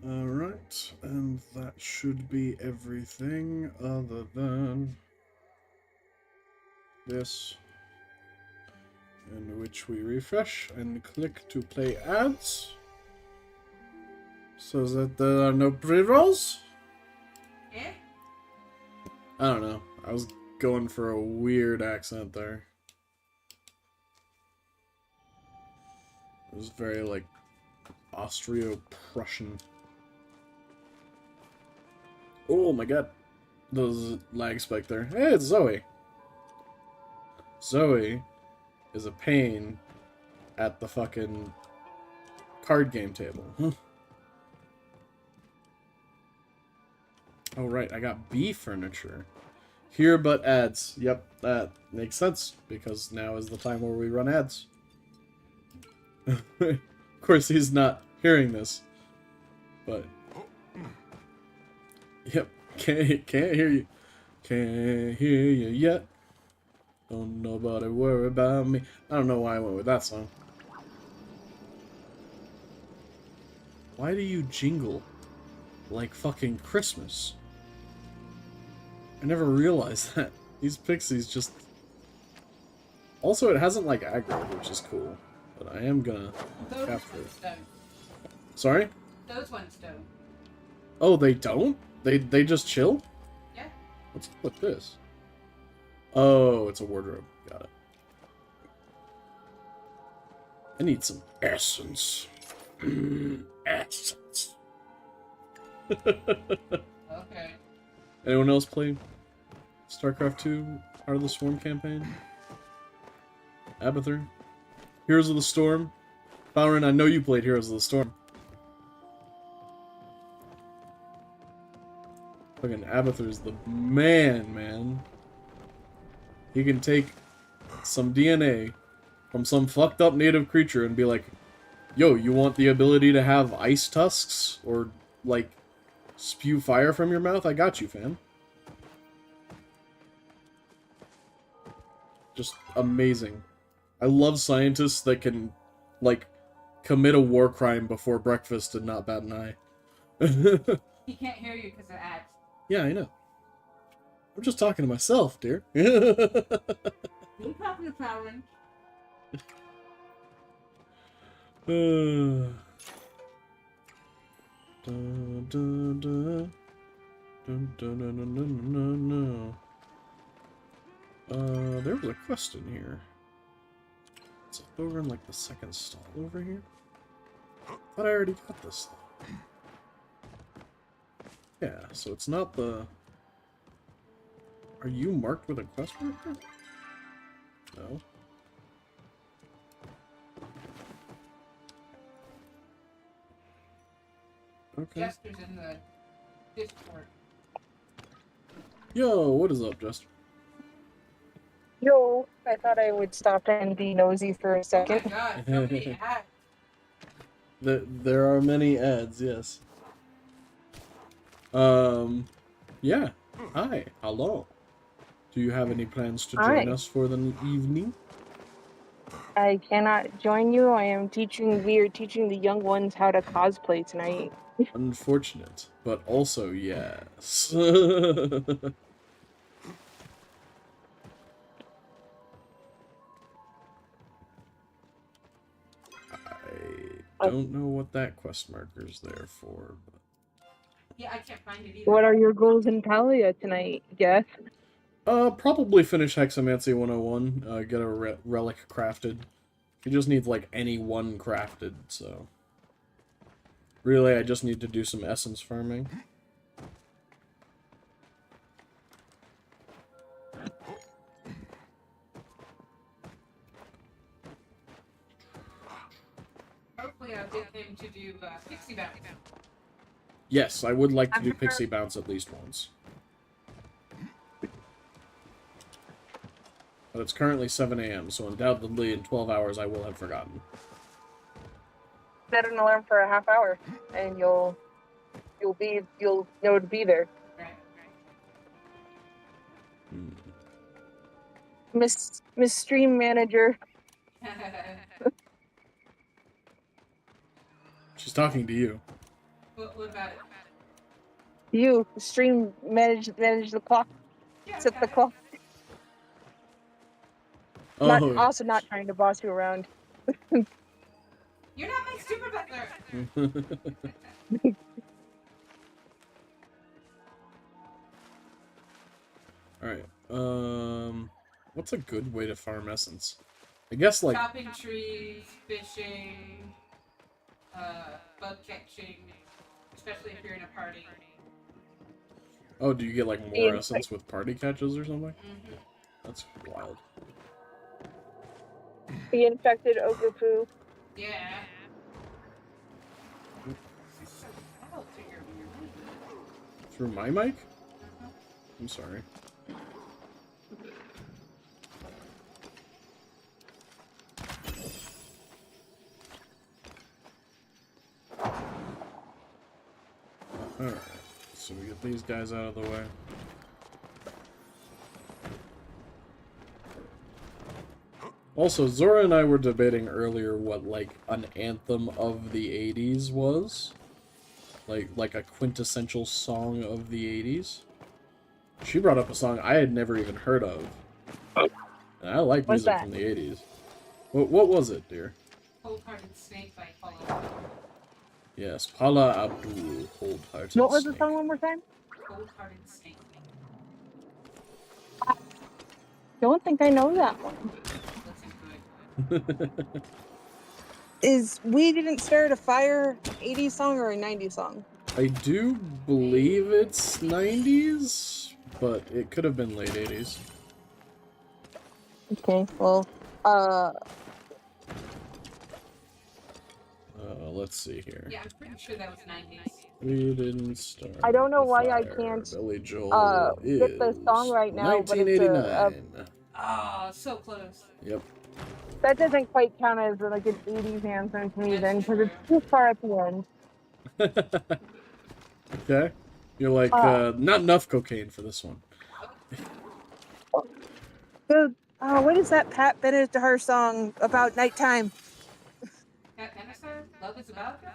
Alright, and that should be everything other than this, in which we refresh and click to play ads, so that there are no pre-rolls. Eh? I don't know. I was going for a weird accent there. It was very, like, Austro-Prussian. Oh my god. Those lag spike there. Hey, it's Zoe. Zoe is a pain at the fucking card game table. Oh, right. I got B furniture. Here but ads. Yep, that makes sense, because now is the time where we run ads. Of course, he's not hearing this, but... Yep, can't hear you. Can't hear you yet. Don't nobody worry about me. I don't know why I went with that song. Why do you jingle like fucking Christmas? I never realized that. These pixies just... Also, it hasn't, like, aggroed, which is cool. But I am gonna capture it. Don't. Sorry? Those ones don't. Oh, they don't? They just chill? Yeah. What's up with this? Oh, it's a wardrobe. Got it. I need some essence. Essence. Okay. Anyone else play StarCraft 2 Heart of the Swarm campaign? Abathur? Heroes of the Storm? Valorant, I know you played Heroes of the Storm. Fucking Abathur's the man. He can take some DNA from some fucked up native creature and be like, yo, you want the ability to have ice tusks? Or, like, spew fire from your mouth? I got you, fam. Just amazing. I love scientists that can, like, commit a war crime before breakfast and not bat an eye. He can't hear you because of ads. Yeah, I know. I'm just talking to myself, dear. You're talking to Fallon. There was a quest in here. It's over in, like, the second stall over here. I thought I already got this thing. Yeah, so it's not the... Are you marked with a quest marker? No. Okay. Jester's in the Discord. Yo, what is up, Jester? Yo, I thought I would stop and be nosy for a Oh second. my god, so many ads. There are many ads, yes. Yeah. Hi, hello. Do you have any plans to join Hi. us for the evening? I cannot join you. We are teaching the young ones how to cosplay tonight. Unfortunate, but also yes. I don't know what that quest marker is there for, but... Yeah, I can't find it either. What are your goals in Talia tonight, Jeff? Probably finish Hexamancy 101, get a relic crafted. It just needs, like, any one crafted, so... Really, I just need to do some essence farming. Hopefully I'll get him to do Pixie Bounce. Yes, I would like to do Pixie Bounce at least once. But it's currently 7 a.m., so undoubtedly in 12 hours I will have forgotten. Set an alarm for a half hour, and you'll know to be there. Right. Miss Stream Manager. She's talking to you. Who? What about it? You stream manage the clock, Yeah, I set got the it. clock. Not Oh. also not trying to boss you around. You're not my super butler. Alright. What's a good way to farm essence? I guess, like... Chopping trees, fishing, bug catching, especially if you're in a party. Oh, do you get, like, more essence with party catches or something? Mm-hmm. That's wild. The infected Okafu. Yeah. This is so loud to your mic. Through my mic? I'm sorry. Alright, so we get these guys out of the way. Also, Zora and I were debating earlier what, like, an anthem of the 80s was. Like a quintessential song of the 80s. She brought up a song I had never even heard of. And I like What's music that? from the 80s. What was it, dear? Cold-hearted snake by Follow. Yes, Paula Abdul, Cold-Hearted What was the Snake. song one more time? Cold-hearted snake. Don't think I know that one. Listen good. Is We Didn't Start a Fire 80s song or a 90s song? I do believe it's 90s, but it could have been late 80s. Okay, well, Let's see here. Yeah, I'm pretty sure that was 90s. We didn't start. I don't know the why I fire. can't Billy Joel get the song is right now, but it's a 1989. Oh, so close. Yep. that doesn't quite count as like an 80s anthem to me then, That's because it's true. too far at the end. Okay. You're like, not enough cocaine for this one. What is that Pat Benatar song about nighttime? Cat Dinosaur? Love is a Battlefield?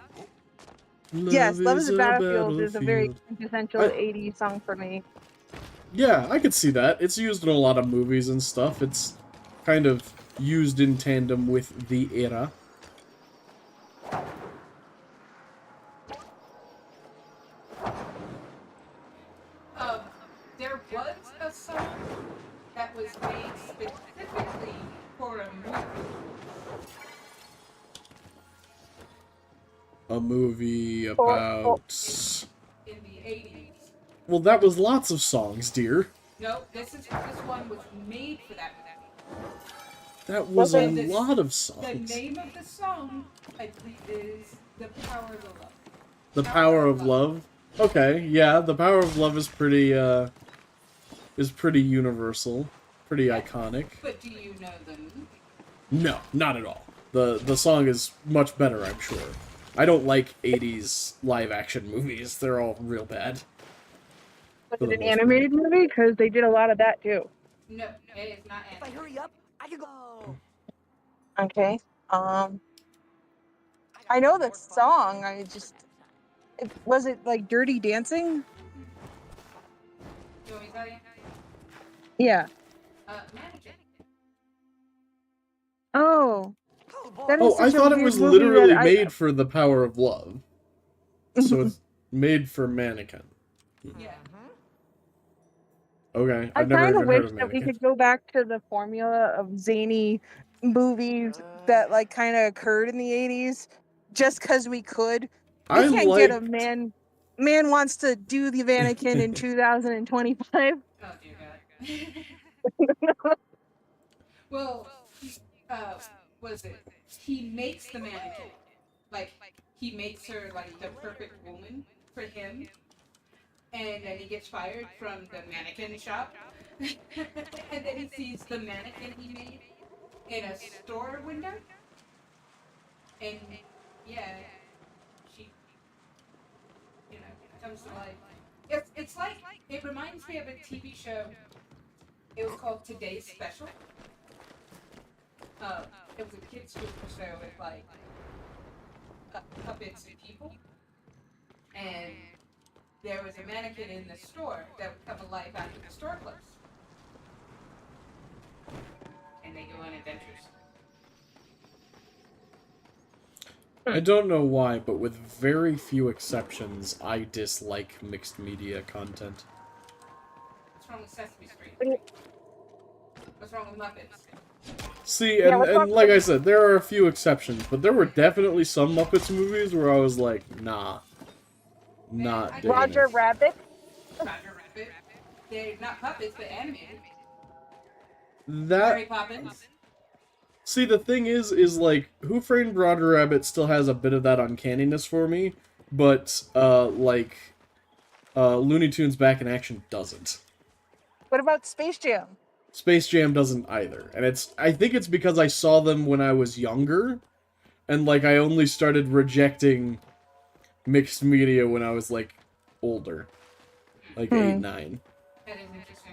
Yes, Love is a Battlefield is a very battlefield. quintessential 80s song for me. Yeah, I could see that. It's used in a lot of movies and stuff. It's kind of used in tandem with the era. There was a song that was made specifically for a movie. A movie about... In the 80s. Well, that was lots of songs, dear. No, this one was made for that movie. That was a The lot of songs. The name of the song, I believe, is The Power of Love. The Power of Love? Okay, yeah, The Power of Love is pretty universal. Pretty iconic. But do you know the movie? No, not at all. The song is much better, I'm sure. I don't like 80s live-action movies. They're all real bad. Was it an animated movie? Because they did a lot of that too. No, it is not animated. If I hurry up, I can go. Okay. I know the song. Was it like Dirty Dancing? You want me to tell you? Yeah. Mannequin. Oh. That is Oh, I such a thought it weird was movie literally that made for The Power of Love. So it's made for Mannequin. Yeah. Okay, I I've never kind of even heard wish of that we Mannequin. could go back to the formula of zany movies that like kind of occurred in the 80s just because we could. We I can't get a liked... man wants to do the mannequin in 2025. Oh dear God. Well, what is it? He makes the mannequin. Like, he makes her like the perfect woman for him. And then he gets fired from the mannequin shop. And then he sees the mannequin he made in a store window. And yeah, she, comes to life. It's like, it reminds me of a TV show. It was called Today's Special. It was a kids' show with like puppets and people. and there was a mannequin in the store that would come alive after the store closed. And they go on adventures. I don't know why, but with very few exceptions, I dislike mixed media content. What's wrong with Sesame Street? What's wrong with Muppets? See, Yeah, and like I said, there are a few exceptions, but there were definitely some Muppets movies where I was like, nah. Not digging Roger it. Rabbit. Roger Rabbit. They're not puppets, but animated. That... Mary Poppins. See, the thing is like, Who Framed Roger Rabbit still has a bit of that uncanniness for me, but, Looney Tunes Back in Action doesn't. What about Space Jam? Space Jam doesn't either, and I think it's because I saw them when I was younger, and, like, I only started rejecting mixed media when I was, like, older. Like, 8, 9. That is interesting.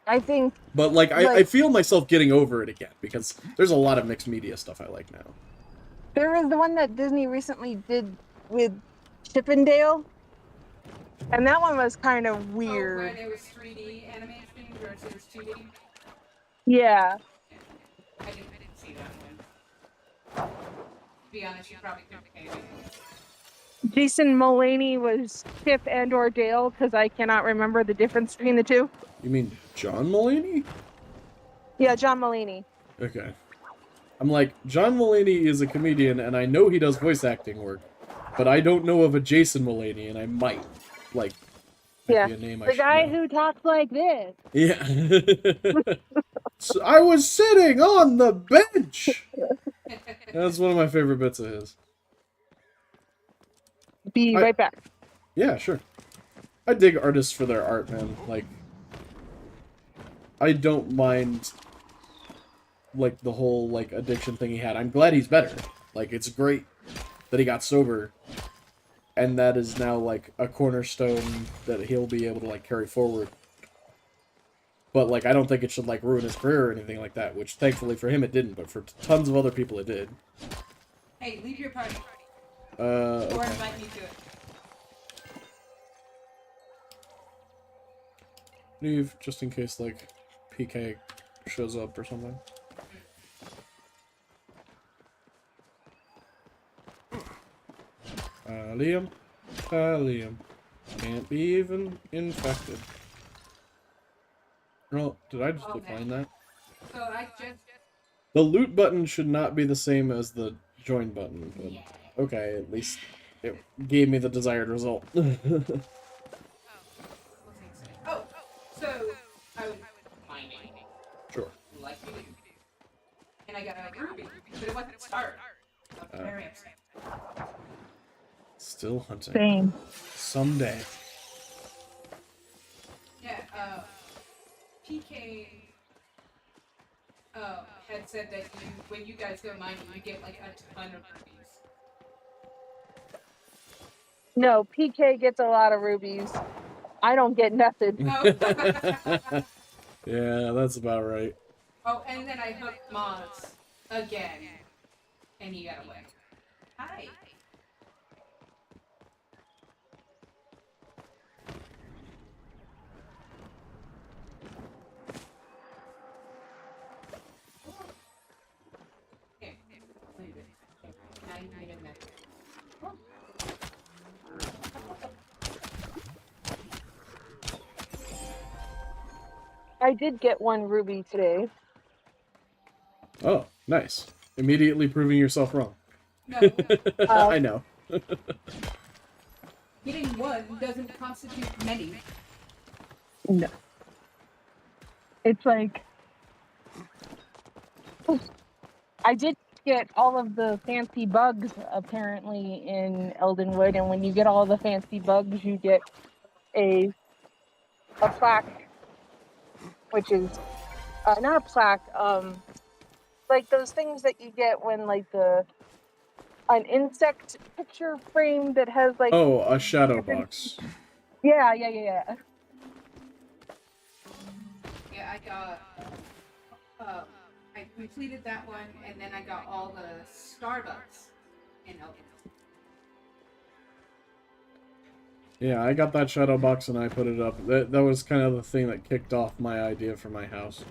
I think... But, like, I feel myself getting over it again, because there's a lot of mixed media stuff I like now. There was the one that Disney recently did with Chippendale, and that one was kind of weird. Oh, where it was 3D animation versus 2D? Yeah. I didn't see that one. To be honest, you probably couldn't pay me. Jason Mulaney was Chip and or Dale, because I cannot remember the difference between the two. You mean John Mulaney? Yeah, John Mulaney. Okay. I'm like, John Mulaney is a comedian, and I know he does voice acting work, but I don't know of a Jason Mulaney, and I might, like, Yeah, be a name I the should guy know. who talks like this. Yeah. So I was sitting on the bench! That's one of my favorite bits of his. Be right back. Yeah, sure. I dig artists for their art, man. Like, I don't mind, like, the whole, like, addiction thing he had. I'm glad he's better. Like, it's great that he got sober, and that is now, like, a cornerstone that he'll be able to, like, carry forward. But, like, I don't think it should, like, ruin his career or anything like that, which, thankfully for him, it didn't, but for tons of other people, it did. Hey, leave your party. Okay. Or invite me to it. Leave, just in case, like, PK shows up or something. Liam? Liam. Can't be even infected. Oh, did I just decline that? So I just... The loot button should not be the same as the join button, but okay, at least it gave me the desired result. Oh, so I was mining. Sure. Like you do. And I got a ruby, but it wasn't starred. I was very upset. Still hunting. Same. Someday. Yeah, PK had said that when you guys go mining, you get like a ton of rubies. No, PK gets a lot of rubies. I don't get nothing. Oh. Yeah, that's about right. Oh, and then I hooked Moz again, and he got away. Hi. Here, leave it. Now you need a minute. I did get one ruby today. Oh, nice. Immediately proving yourself wrong. No, I know. getting one doesn't constitute many. No. It's like... I did get all of the fancy bugs, apparently, in Eldenwood, and when you get all the fancy bugs, you get a plaque, which is... not a plaque, like those things that you get when, like, an insect picture frame that has, like... Oh, a shadow box. Yeah. Yeah, I got. I completed that one, and then I got all the Starbucks in Elden. Yeah, I got that shadow box and I put it up. That was kind of the thing that kicked off my idea for my house.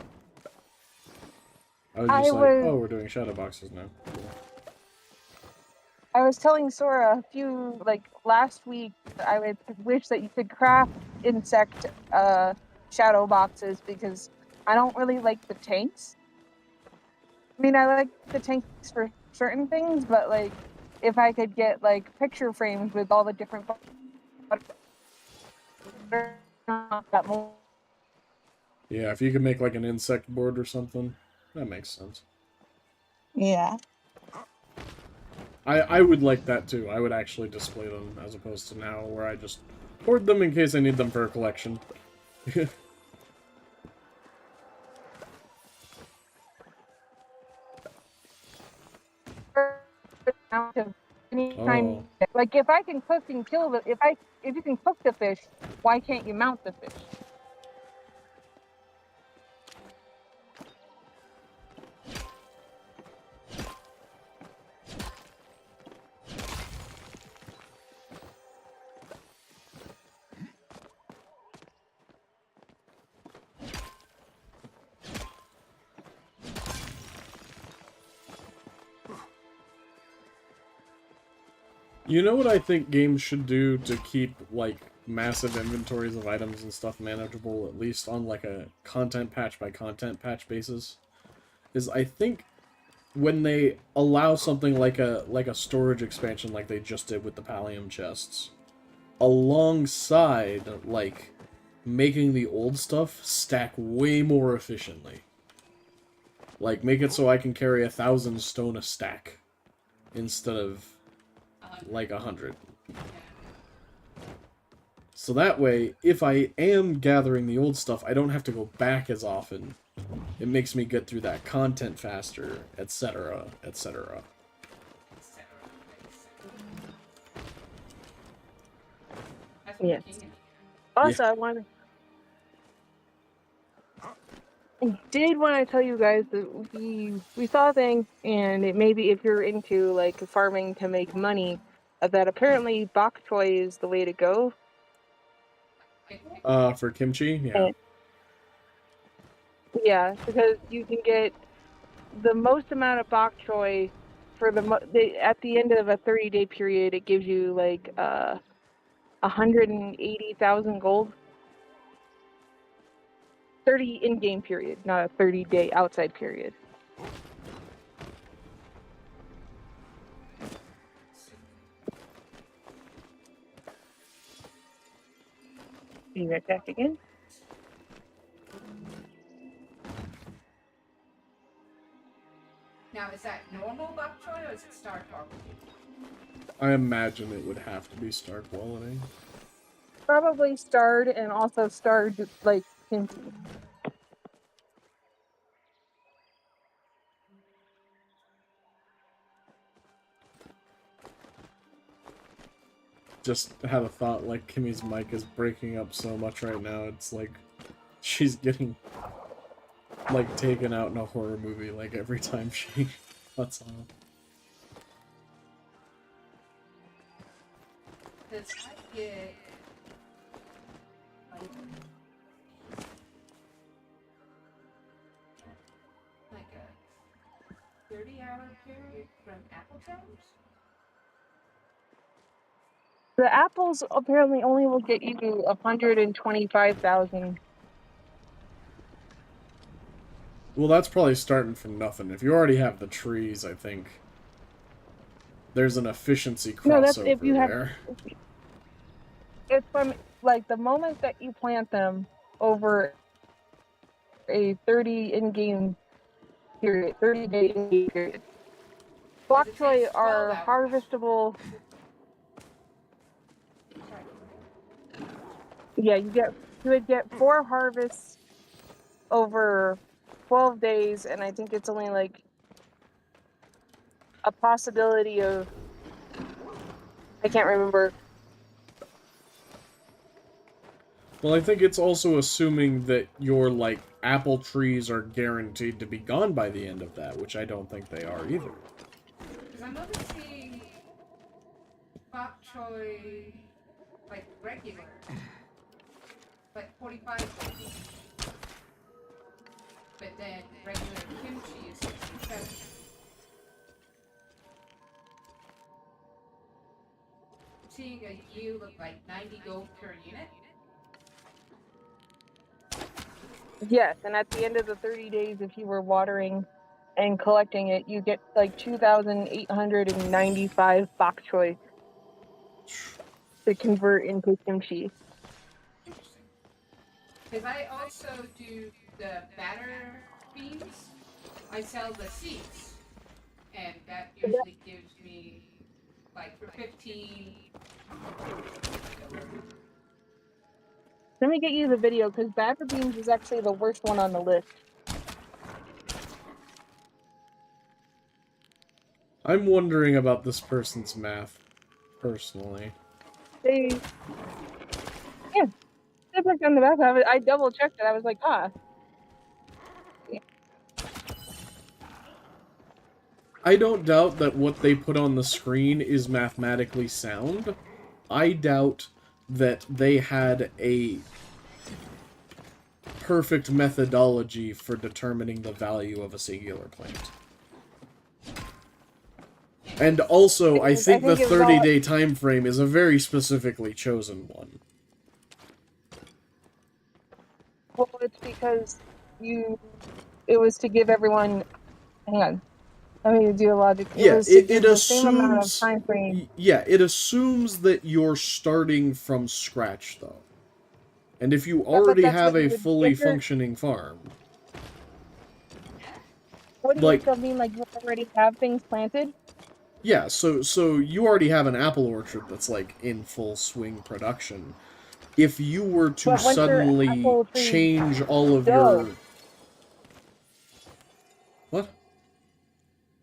I was I just like, was oh, we're doing shadow boxes now. Cool. I was telling Sora a few like last week I would wish that you could craft insect shadow boxes because I don't really like the tanks. I mean, I like the tanks for certain things, but like if I could get like picture frames with all the different that more. Yeah, if you could make like an insect board or something, that makes sense. Yeah. I would like that too. I would actually display them as opposed to now where I just hoard them in case I need them for a collection. Anytime, Oh. like if I can cook and kill the if you can cook the fish, why can't you mount the fish? You know what I think games should do to keep, like, massive inventories of items and stuff manageable, at least on, like, a content patch by content patch basis? Is I think when they allow something like a storage expansion like they just did with the Pallium chests, alongside, like, making the old stuff stack way more efficiently. Like, make it so I can carry 1,000 stone a stack instead of, like, 100. So that way, if I am gathering the old stuff, I don't have to go back as often. It makes me get through that content faster, etc., etc. Yes. Yeah. Also, I did want to tell you guys that we saw a thing, and it maybe if you're into like farming to make money, that apparently bok choy is the way to go. For kimchi, yeah. And, yeah, because you can get the most amount of bok choy for at the end of a 30-day period. It gives you like 180,000 gold. 30 in-game period, not a 30-day outside period. You get that again? Now, is that normal bok choy or is it star quality? I imagine it would have to be star quality. Probably starred and also starred like kimchi. Just had a thought, like, Kimmy's mic is breaking up so much right now, it's like she's getting, like, taken out in a horror movie, like, every time she cuts off. Because I get like a 30-hour period from Apple Jams. The apples apparently only will get you 125,000. Well, that's probably starting from nothing. If you already have the trees, I think there's an efficiency No, that's if crossover you have. there. It's from like the moment that you plant them over a 30 in-game period, 30-day in-game period. Bok It choy takes 12 are hours. harvestable. Sorry. Yeah, you would get 4 harvests over 12 days, and I think it's only like a possibility of, I can't remember. Well, I think it's also assuming that your, like, apple trees are guaranteed to be gone by the end of that, which I don't think they are either. Because I'm noticing bok choy, like regular, like 45 gold. But then regular kimchi is 67. I'm seeing a yield of like 90 gold per unit. Yes, and at the end of the 30 days, if you were watering and collecting it, you get like 2,895 bok choy to convert into kimchi. Interesting. Because I also do the batter beans. I sell the seeds, and that usually gives me like for 15. Let me get you the video because batter beans is actually the worst one on the list. I'm wondering about this person's math, personally. They looked on the back. I double checked it. I was like, ah. Yeah. I don't doubt that what they put on the screen is mathematically sound. I doubt that they had a perfect methodology for determining the value of a singular plant. And also, I think the 30-day time frame is a very specifically chosen one. Well, it's because it was to give everyone. Hang on. Let me do a logic. It was to give the same amount of time frame. Yeah, it assumes that you're starting from scratch, though. And if you already have a fully functioning farm... What do you still mean, like you already have things planted? Yeah, so you already have an apple orchard that's, like, in full swing production. If you were to suddenly change all of your... What?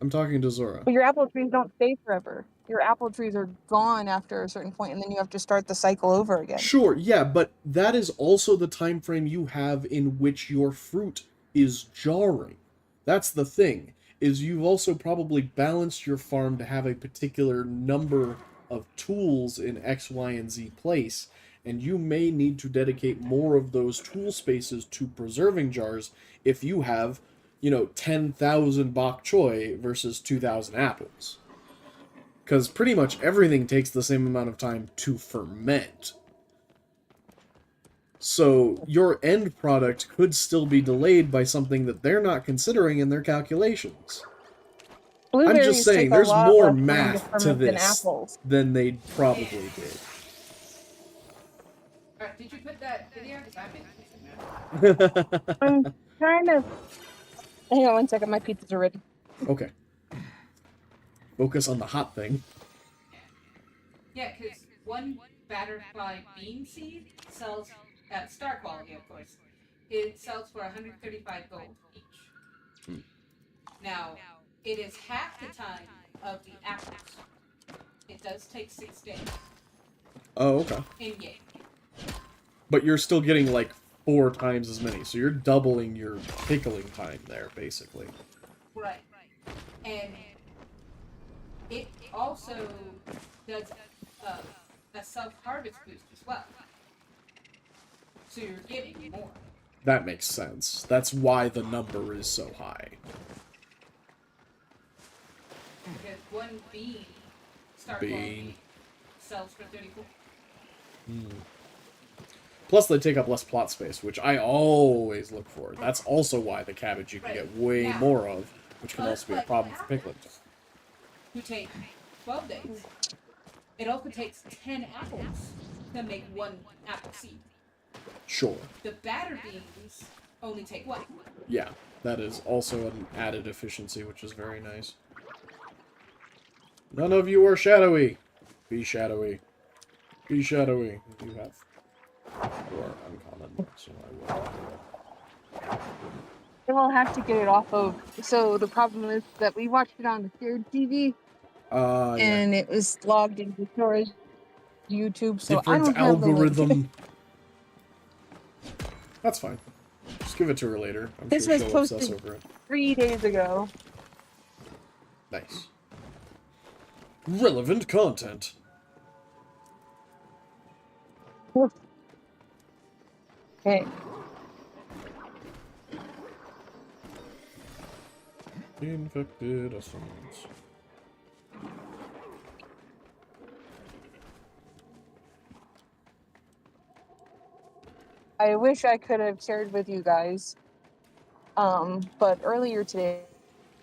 I'm talking to Zora. But your apple trees don't stay forever. Your apple trees are gone after a certain point, and then you have to start the cycle over again. Sure, yeah, but that is also the time frame you have in which your fruit is jarring. That's the thing, is you've also probably balanced your farm to have a particular number of tools in X, Y, and Z place, and you may need to dedicate more of those tool spaces to preserving jars if you have, 10,000 bok choy versus 2,000 apples. Because pretty much everything takes the same amount of time to ferment. So your end product could still be delayed by something that they're not considering in their calculations. I'm just saying, there's more math to this than they probably did. Alright, did you put that video? Because I'm trying to... Hang on one second, my pizzas are ready. Okay. Focus on the hot thing. Yeah, because one butterfly bean seed sells at star quality, of course. It sells for 135 gold each. Now, it is half the time of the apples. It does take 6 days. Oh, okay. In-game. But you're still getting, like, 4 times as many, so you're doubling your pickling time there, basically. Right. And it also does a self-harvest boost as well. So you're getting more. That makes sense. That's why the number is so high. Because one bean, sells for 34. Plus, they take up less plot space, which I always look for. That's also why the cabbage you can get way more of, which can also be a problem for pickling. Who take 12 days. It also takes 10 apples to make one apple seed. Sure. The batter beans only take 1. Yeah, that is also an added efficiency, which is very nice. None of you are shadowy. Be shadowy. Be shadowy. You have... You are uncommon, so I will. I will have to get it off of... So the problem is that we watched it on the shared TV. And it was logged into storage YouTube, so different I don't algorithm. have the link. That's fine. Just give it to her later. I'm This sure was she'll obsess posted over it. 3 days ago. Nice. Relevant content. Okay. Infected essence. I wish I could have shared with you guys. But earlier today,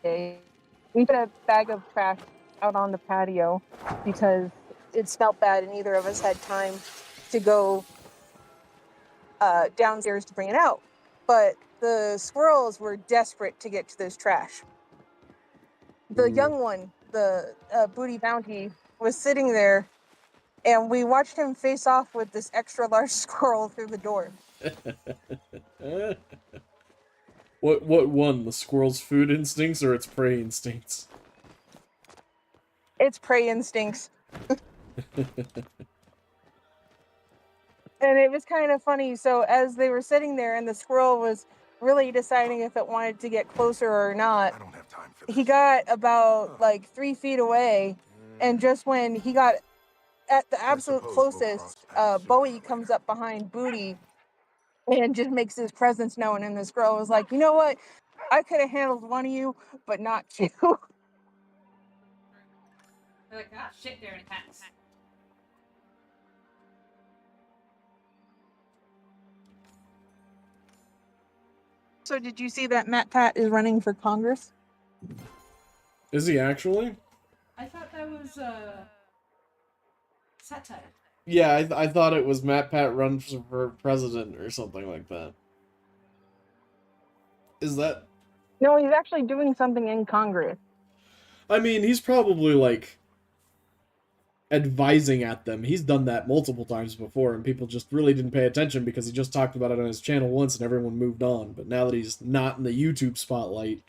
we put a bag of trash out on the patio because it smelled bad and neither of us had time to go downstairs to bring it out. But the squirrels were desperate to get to this trash. The Ooh. young one, the Booty Bounty, was sitting there, and we watched him face off with this extra large squirrel through the door. What won? The squirrel's food instincts or its prey instincts? Its prey instincts. And it was kind of funny. So as they were sitting there and the squirrel was really deciding if it wanted to get closer or not, I don't have time for this. he got about like 3 feet away. And just when he got at the absolute suppose we'll closest, cross paths sooner or Bowie comes later. up behind Booty and just makes his presence known. And the squirrel was like, you know what? I could have handled one of you, but not you. They're like, ah, shit, they're in hats. So did you see that Matt Pat is running for Congress? Is he actually? I thought that was satire. Yeah, I thought it was Matt Pat run for president or something like that. Is that? No, he's actually doing something in Congress. I mean, he's probably like advising at them. He's done that multiple times before, and people just really didn't pay attention because he just talked about it on his channel once and everyone moved on. But now that he's not in the YouTube spotlight,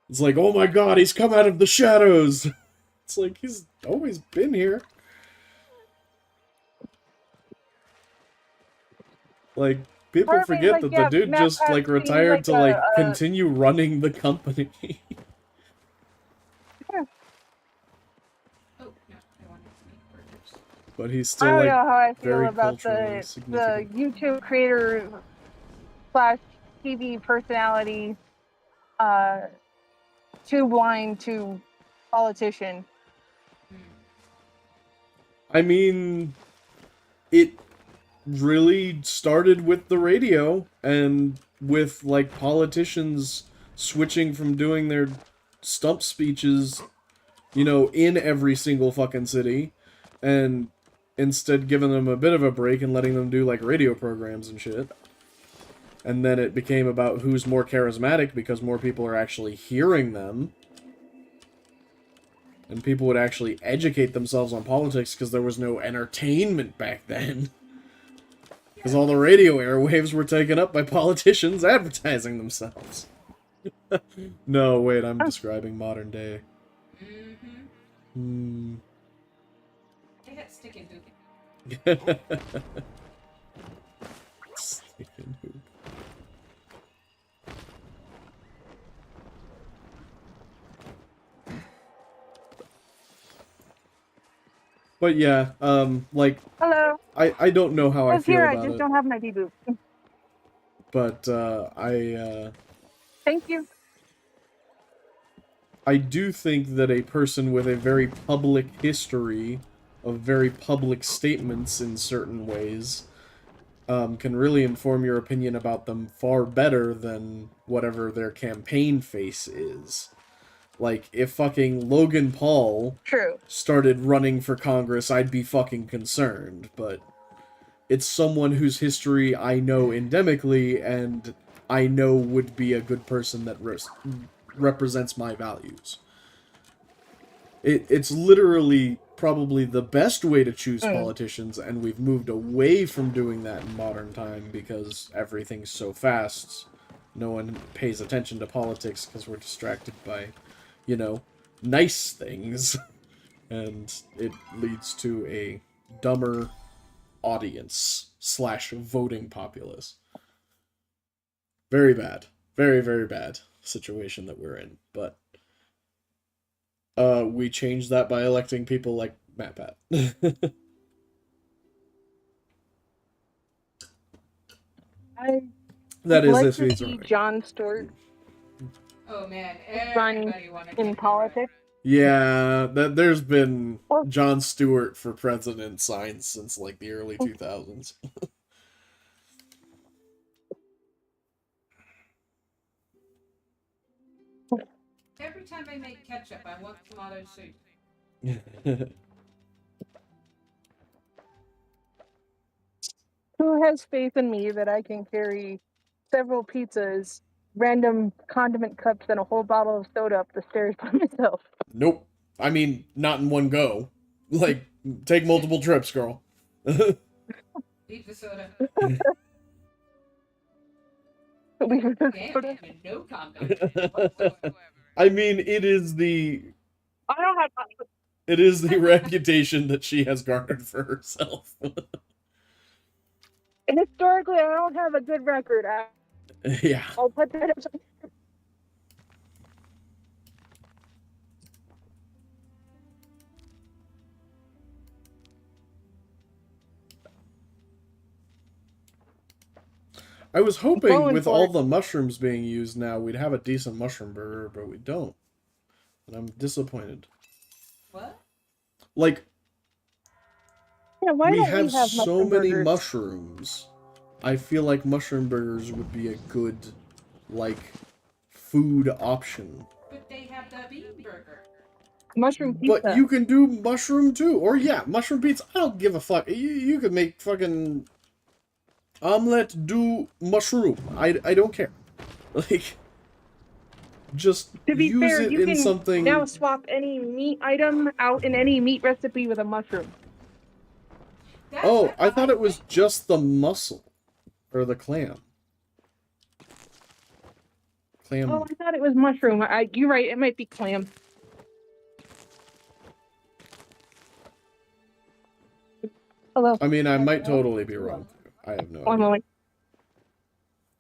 it's like, oh my god, he's come out of the shadows! It's like, he's always been here. Like, people forget that the dude Matt just, Pat's like, being retired to, like like, continue running the company. Oh, no, I wanted to make burgers. But he's I still, don't like, know how I feel very about culturally the significant. YouTube creator slash TV personality too blind to politician. I mean, it really started with the radio and with, like, politicians switching from doing their stump speeches, you know, in every single fucking city, and instead giving them a bit of a break and letting them do, like, radio programs and shit. And then it became about who's more charismatic because more people are actually hearing them. And people would actually educate themselves on politics because there was no entertainment back then. Because all the radio airwaves were taken up by politicians advertising themselves. No, wait, I'm describing modern day. Mm-hmm. They got stick and hook. Stick and hoop. But yeah, like, Hello. I don't know how I I'm feel here. I about just it, don't have my D-boot. but Thank you. I do think that a person with a very public history of very public statements in certain ways can really inform your opinion about them far better than whatever their campaign face is. Like, if fucking Logan Paul True. started running for Congress, I'd be fucking concerned, but it's someone whose history I know endemically and I know would be a good person that represents my values. It's literally probably the best way to choose politicians, and we've moved away from doing that in modern time because everything's so fast. No one pays attention to politics because we're distracted by, you know, nice things. And it leads to a dumber audience slash voting populace. Very bad. Very, very bad situation that we're in. But we changed that by electing people like Matt Pat. I That would is like if to he's see running. Jon Stewart Oh man, run everybody wanted in him to politics. Yeah, there's been Or Jon Stewart for president signs since like the early 2000s. run. Every time I make ketchup, I want tomato soup. who has faith in me that I can carry several pizzas, random condiment cups, and a whole bottle of soda up the stairs by myself? Nope. I mean, not in one go. Like, take multiple trips, girl. Leave the soda. Leave the Damn, soda. and no condom whatsoever. I mean, I don't have. it is the reputation that she has garnered for herself. Historically, I don't have a good record. Yeah. I'll put that up. I was hoping Going with for all it. the mushrooms being used now, we'd have a decent mushroom burger, but we don't. And I'm disappointed. What? Like, Yeah, why we don't we have have so mushroom many burgers? mushrooms. I feel like mushroom burgers would be a good, like, food option. But they have the bean burger. Mushroom But pizza. you can do mushroom too. Or yeah, mushroom pizza. I don't give a fuck. You could make fucking omelet do mushroom. I don't care. Like, just To be use fair, it you in can something. now swap any meat item out in any meat recipe with a mushroom. That's Oh, what I thought it was think. just the mussel. Or the clam. Clam. Oh, I thought it was mushroom. You're right. It might be clam. Hello. I mean, I might totally be wrong. I have no One idea. moment.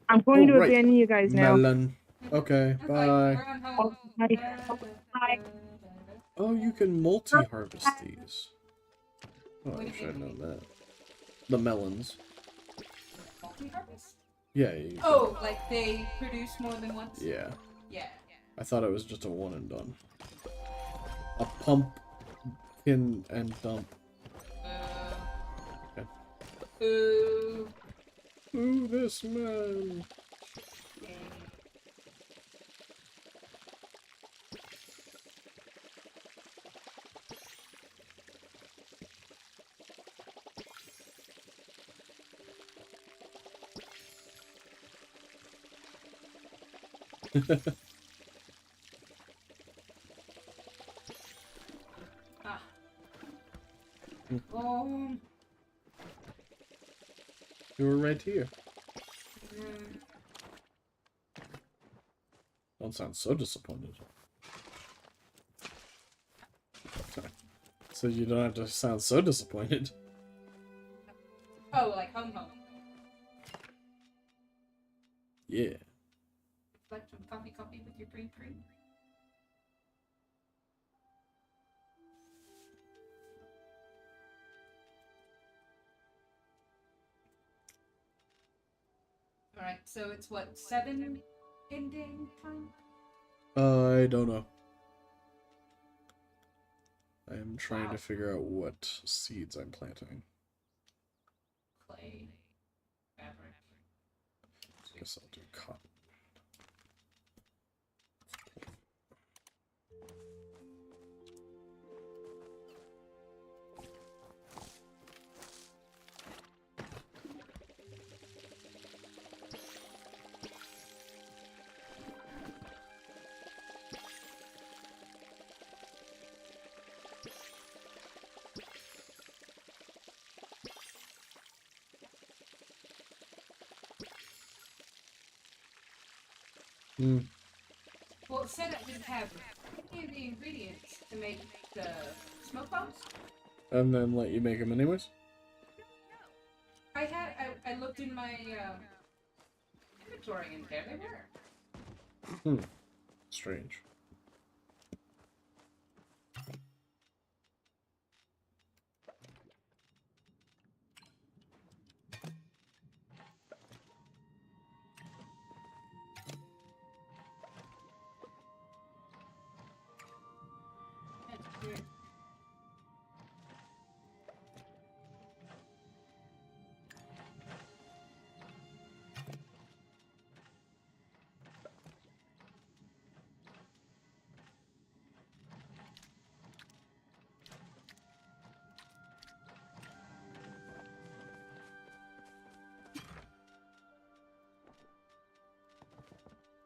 I'm Oh, going to right. abandon you guys now. Melon. Okay, It's like, bye. we're on Oh, home. hi. Oh, you can multi-harvest these. Oh, What I do you should have mean? known that. The melons. Multi-harvest? Yeah, you can. Oh, like they produce more than once? Yeah. Yeah. I thought it was just a one and done. A pump, pin, and dump. Okay. Ooh. Ooh, this man. Ah. Boom. You were right here. Mm. Don't sound so disappointed. So you don't have to sound so disappointed. Oh, like home home. Yeah. Like some coffee with your green cream. Alright, so it's what, 7 ending time? I don't know. I am trying Wow. to figure out what seeds I'm planting. Clay. Fabric. Guess I'll do cotton. Hmm. Well, it said it didn't have any of the ingredients to make the smoke bombs. And then let you make them anyways? I looked in my inventory and there they were. Strange.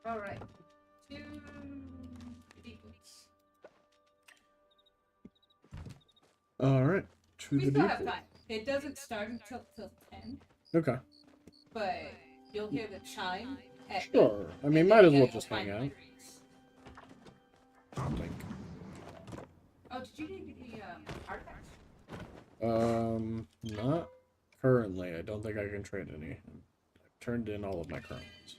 All right. 2 deepens. All right. To We the still deep. have time. It doesn't start until 10, Okay. but you'll hear the chime at 8. Sure. I mean, and might then as well again, just you'll hang find out. my trees. Like, Oh, did you need the artifacts? not currently. I don't think I can trade any. I've turned in all of my current ones.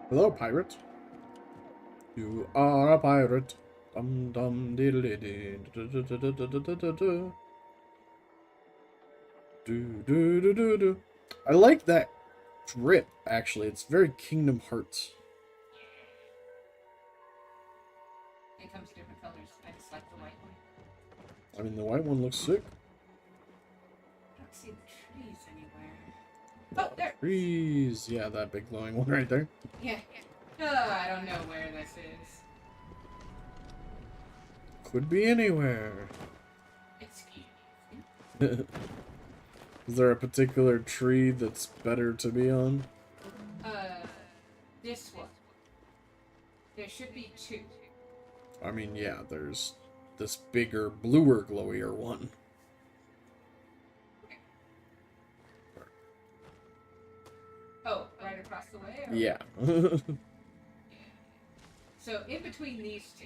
Hello, pirate. You are a pirate. Dum dum diddle dee. Do do do do do. I like that drip. Actually, it's very Kingdom Hearts. It comes in different colors. I just like the white one. I mean, the white one looks sick. I don't see the trees anywhere. Oh, there. Trees. Yeah, that big glowing one right there. Yeah. I don't know where this is. Could be anywhere. Excuse me. Is there a particular tree that's better to be on? This one. There should be 2. I mean, yeah, there's this bigger, bluer, glowier one. Oh, right across the way? Or? Yeah. So, in between these 2.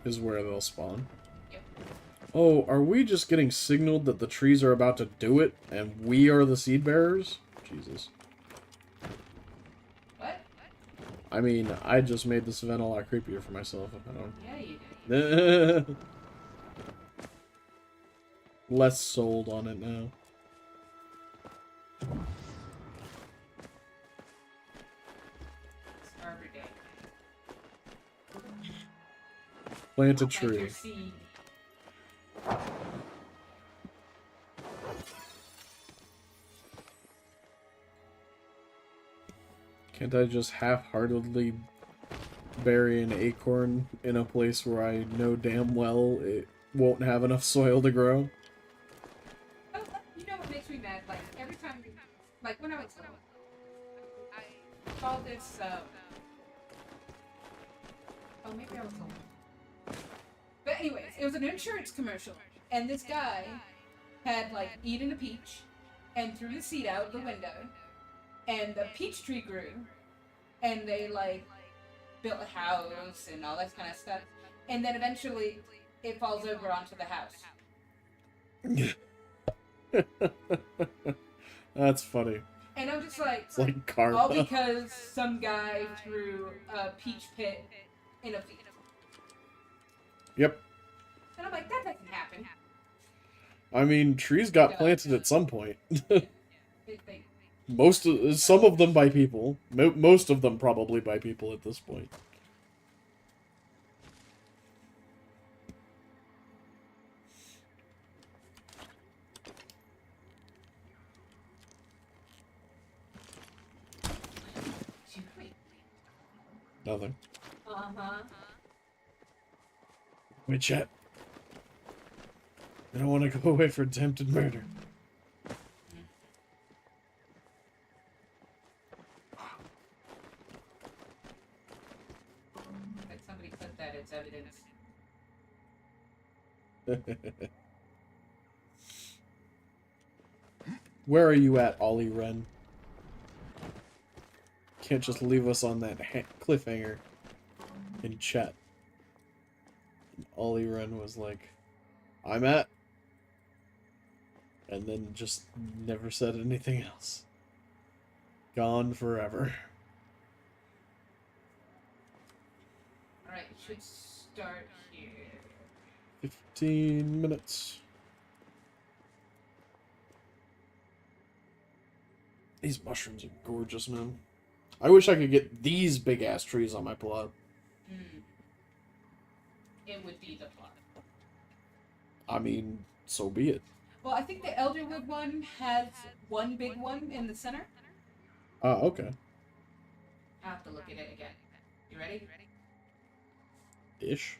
Is where they'll spawn. Yep. Oh, are we just getting signaled that the trees are about to do it, and we are the seed bearers? Jesus. What? I mean, I just made this event a lot creepier for myself. If I don't. Yeah, you did. Less sold on it now. It's Arbor Day. Plant a Plant tree. your seed. Can't I just half-heartedly bury an acorn in a place where I know damn well it won't have enough soil to grow? Oh, you know what makes me mad? Like, every time, like, when I was little, I saw this, oh, maybe I was old. But anyways, it was an insurance commercial, and this guy had, like, eaten a peach and threw the seed out the window, and the peach tree grew, and they, like, built a house and all that kind of stuff, and then eventually it falls over onto the house. That's funny. And I'm just like, It's like karma. all because some guy threw a peach pit in a field. Yep. And I'm like, that doesn't happen. I mean, trees got planted at some point. They, Some of them by people. Most of them probably by people at this point. Nothing. uh-huh. Wait, chat. I don't want to go away for attempted murder. Like somebody put that as evidence. Where are you at, Ollie Wren? Can't just leave us on that cliffhanger in chat. And Ollie Wren was like, I'm at... And then just never said anything else. Gone forever. Alright, it should start here. 15 minutes. These mushrooms are gorgeous, man. I wish I could get these big-ass trees on my plot. It would be the plot. I mean, so be it. Well, I think the Elderwood one has one big one in the center. Ah, okay. I'll have to look at it again. You ready? Ish.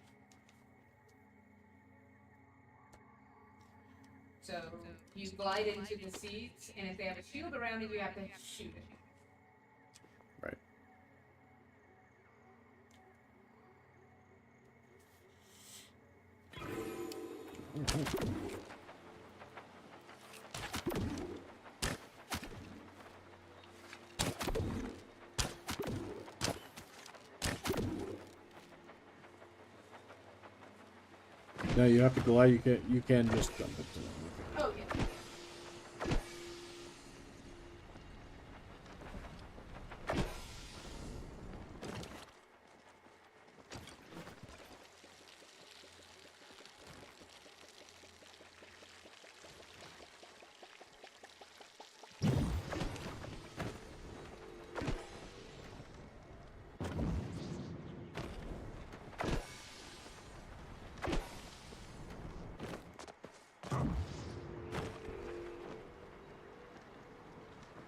So you glide into the seeds, and if they have a shield around it, you have to shoot it. Right. No, you have to glide. You can just jump into them. Oh, yeah.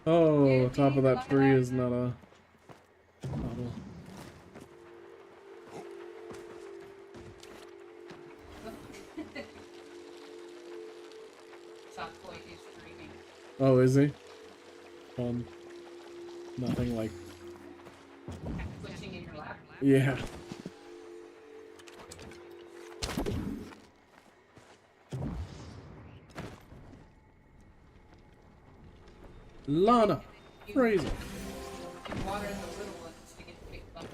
Oh, top of that tree is not a... Soft boy is dreaming. Oh, is he? Nothing like... Twitching in your lap. Yeah. Lana! Crazy. And water the little ones to get the big bump.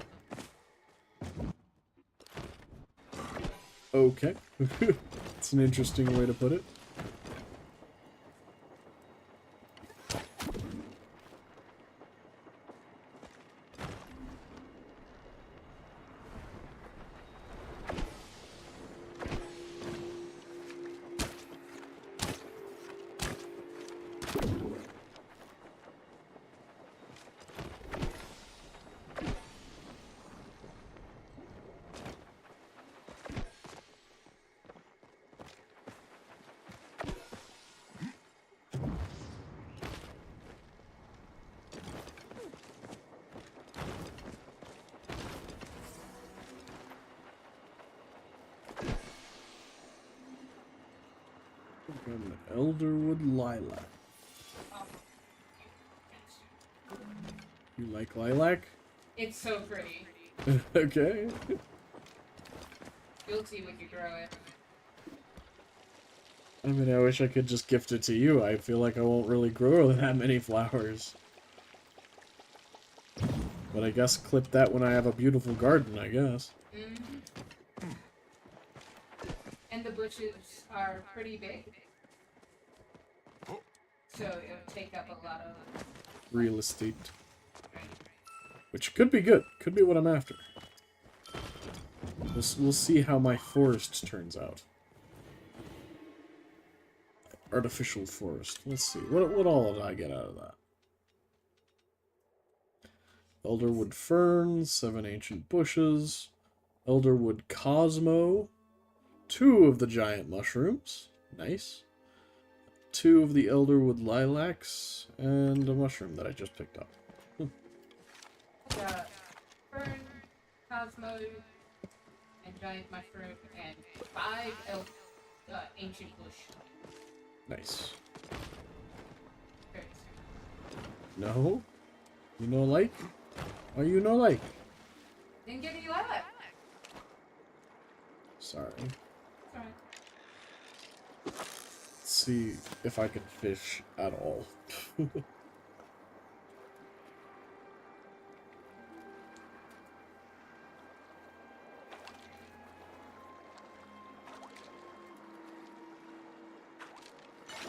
Okay. It's an interesting way to put it. An Elderwood lilac. You like lilac? It's so pretty. Okay. You'll see when you grow it. I mean, I wish I could just gift it to you. I feel like I won't really grow that many flowers. But I guess clip that when I have a beautiful garden, I guess. Mm-hmm. And the bushes are pretty big. So it'll take up a lot of... Real estate. Which could be good. Could be what I'm after. We'll see how my forest turns out. Artificial forest. Let's see. What all did I get out of that? Elderwood ferns, 7 ancient bushes, Elderwood Cosmo, 2 of the giant mushrooms. Nice. 2 of the Elderwood lilacs, and a mushroom that I just picked up. Got fern, cosmo, and giant mushroom, and 5 ancient bush. Nice. Very No? You no like? Or you no like? Didn't get any lilac. Sorry. Sorry. see if I can fish at all.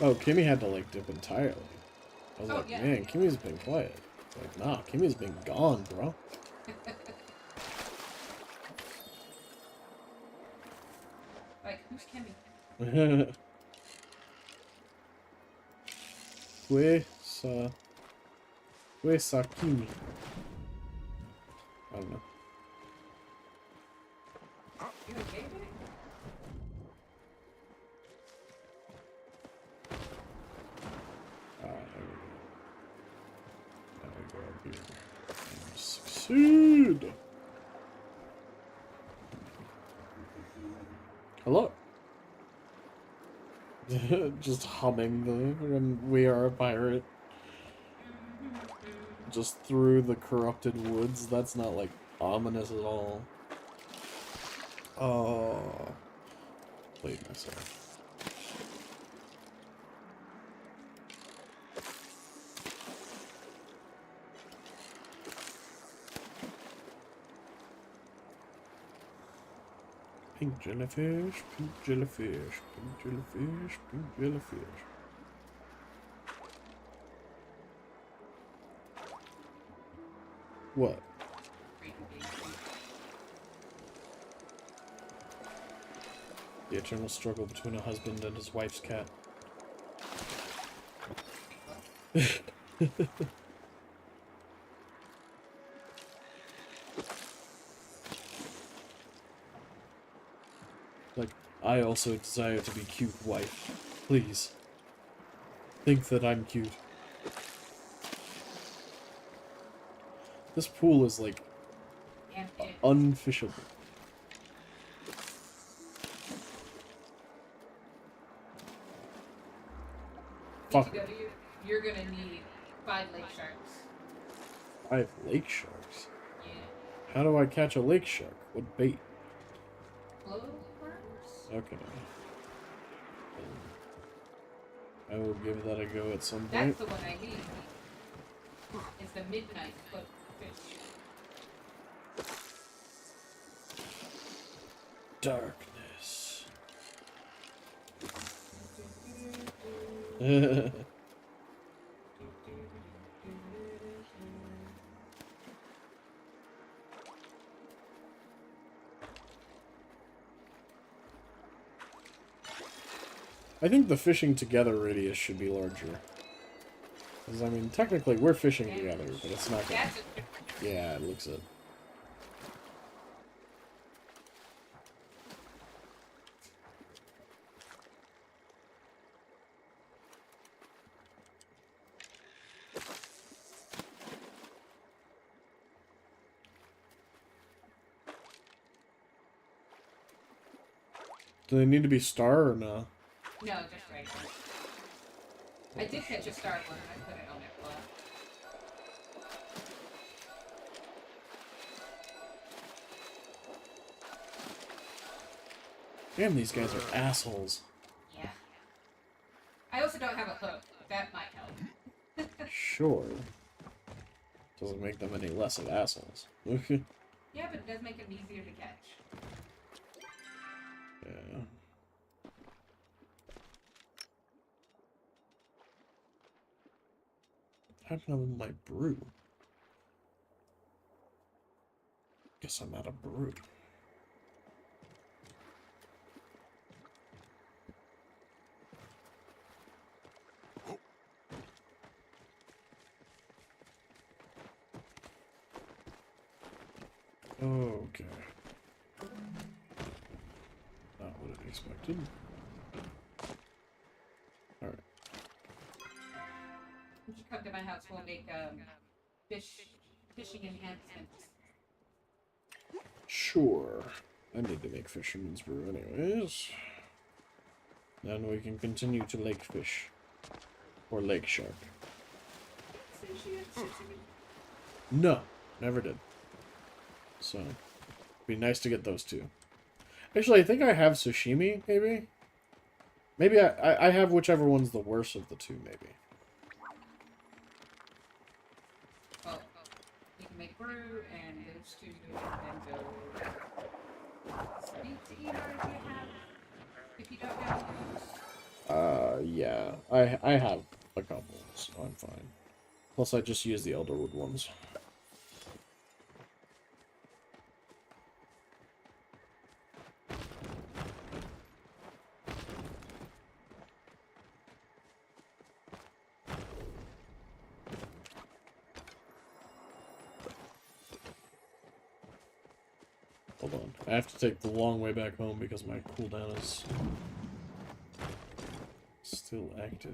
Oh, Kimmy had to, like, dip entirely. I was like, yeah. man, Kimmy's been quiet. It's like, nah, Kimmy's been gone, bro. Like, who's Kimmy? Sa Kimi. I don't know. You okay with it? There we go up here. And succeed! Hello. Just humming the We Are a Pirate. Just through the corrupted woods. That's not, like, ominous at all. Oh. Played myself. Pink jellyfish, pink jellyfish, pink jellyfish, pink jellyfish. What? The eternal struggle between a husband and his wife's cat. Like, I also desire to be cute, wife. Please. Think that I'm cute. This pool is, like, unfishable. Fuck. You're gonna need 5 lake sharks. 5 lake sharks? Yeah. How do I catch a lake shark? What bait? Blowworms? Okay. I will give that a go at some point. That's the one I need. It's the midnight foot fish. Darkness. I think the fishing together radius should be larger. Because, I mean, technically we're fishing together, but it's not gonna... Yeah, it looks it. Do they need to be star or no? No, just regular. I did catch a star one and I put it on it flat. Damn, these guys are assholes. Yeah. I also don't have a hook. That might help. Sure. Doesn't make them any less of assholes. Yeah, but it does make them easier to catch. Yeah. What happened with my brew? Guess I'm out of brew. Okay. Not what I expected. Alright. You should come to my house. We'll make fishing enhancements. Sure. I need to make fisherman's brew anyways. Then we can continue to lake fish. Or lake shark. No, never did. So, be nice to get those two. Actually, I think I have sashimi, maybe? Maybe I have whichever one's the worst of the two, maybe. Oh, you can make brew and those two, and then go speak to Eva if you don't have those. Yeah. I have a couple, so I'm fine. Plus, I just use the Elderwood ones. Hold on. I have to take the long way back home because my cooldown is still active.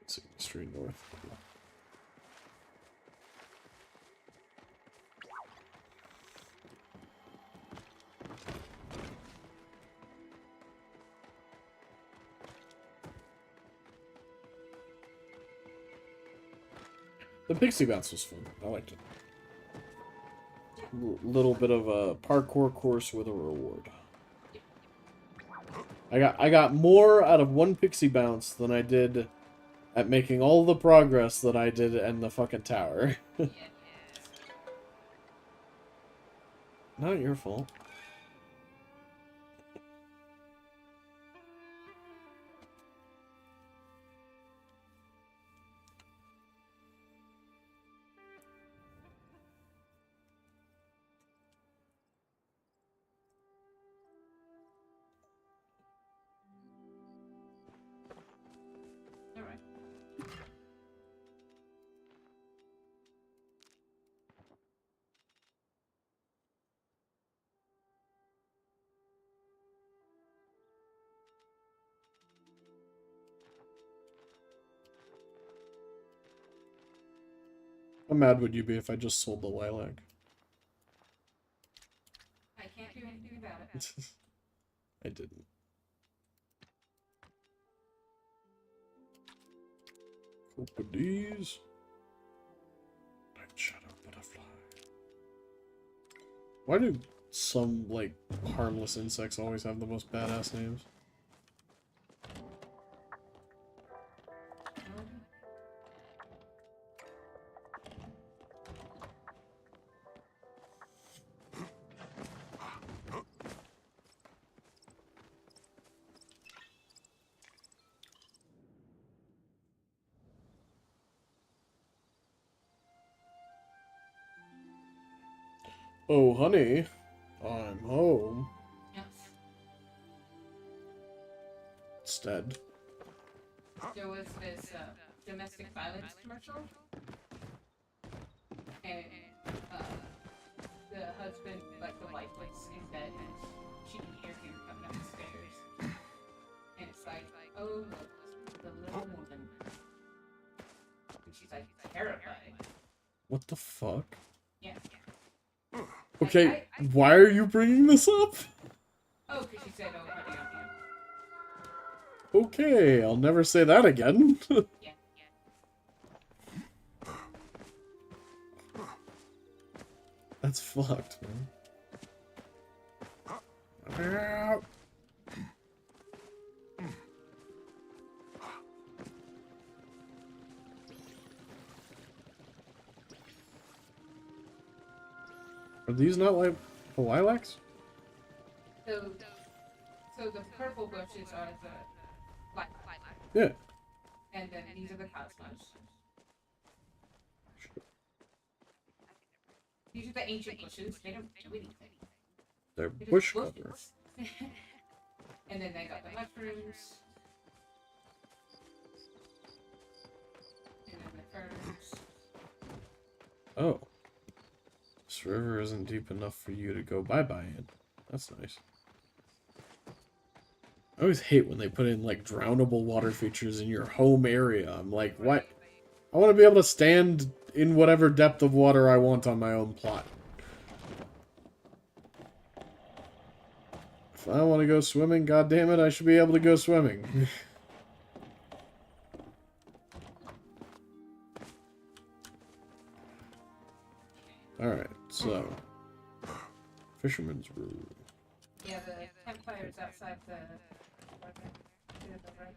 Let's see, straight north. The pixie bounce was fun. I liked it. Little bit of a parkour course with a reward. I got more out of one pixie bounce than I did at making all the progress that I did in the fucking tower. Not your fault. Alright. How mad would you be if I just sold the lilac? I can't do anything about it. I didn't. Open these. Night shadow butterfly. Why do some, like, harmless insects always have the most badass names? Oh, honey, I'm home. Yes. Instead. There was this domestic violence commercial, and the husband, like the wife, is dead, and she can hear him coming up the stairs, and it's like, oh, the little woman, and she's like terrified. What the fuck? Yeah. Okay, why are you bringing this up? Oh, because she said, oh, honey, I'm here. Okay, I'll never say that again. Yeah. That's fucked, man. Ow. Are these not like the lilacs? So the purple bushes are the lilac. Yeah. And then these are the cosmos. These are the ancient bushes. They don't do anything. They're They're bush just cover. bushes. And then they got the mushrooms. And then the ferns. Oh. This river isn't deep enough for you to go bye-bye in. That's nice. I always hate when they put in, like, drownable water features in your home area. I'm like, what? I want to be able to stand in whatever depth of water I want on my own plot. If I want to go swimming, god damn it, I should be able to go swimming. Alright, so... Fisherman's Rule. Yeah, the campfire's outside the... To the right.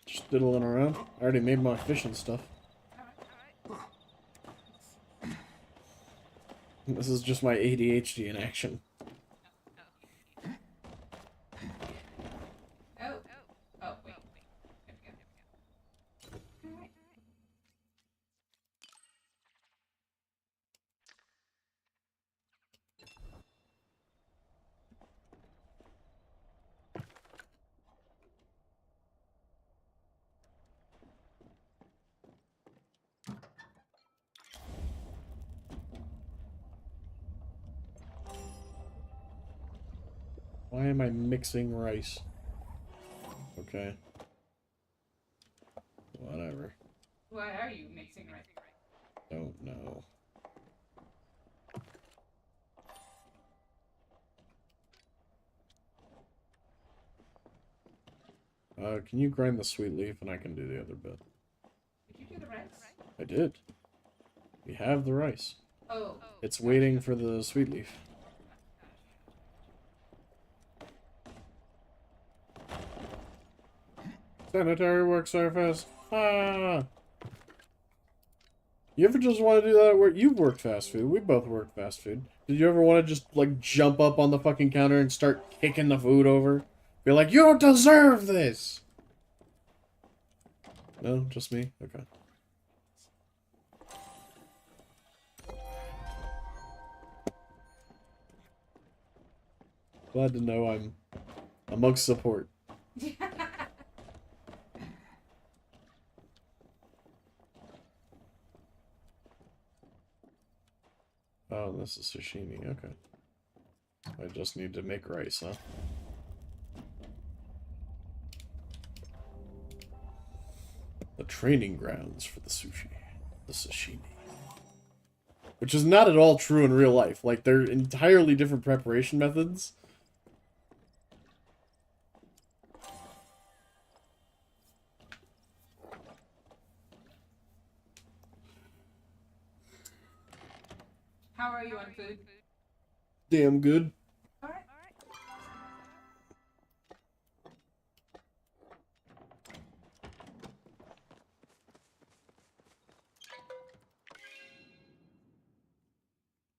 Just diddling around. I already made my fishing stuff. This is just my ADHD in action. Oh. Oh, wait. There we go. Alright. Why am I mixing rice? Okay. Whatever. Why are you mixing rice? Don't know. Can you grind the sweet leaf and I can do the other bit? Did you do the rice? I did. We have the rice. Oh. It's waiting for the sweet leaf. Sanitary work surface. Ah! You ever just want to do that at work? You've worked fast food. We both worked fast food. Did you ever want to just, like, jump up on the fucking counter and start kicking the food over? Be like, you don't deserve this! No? Just me? Okay. Glad to know I'm amongst support. Oh, this is sashimi, okay. I just need to make rice, huh? The training grounds for the sushi. The sashimi. Which is not at all true in real life. Like, they're entirely different preparation methods. How are you on food? Damn good. Alright.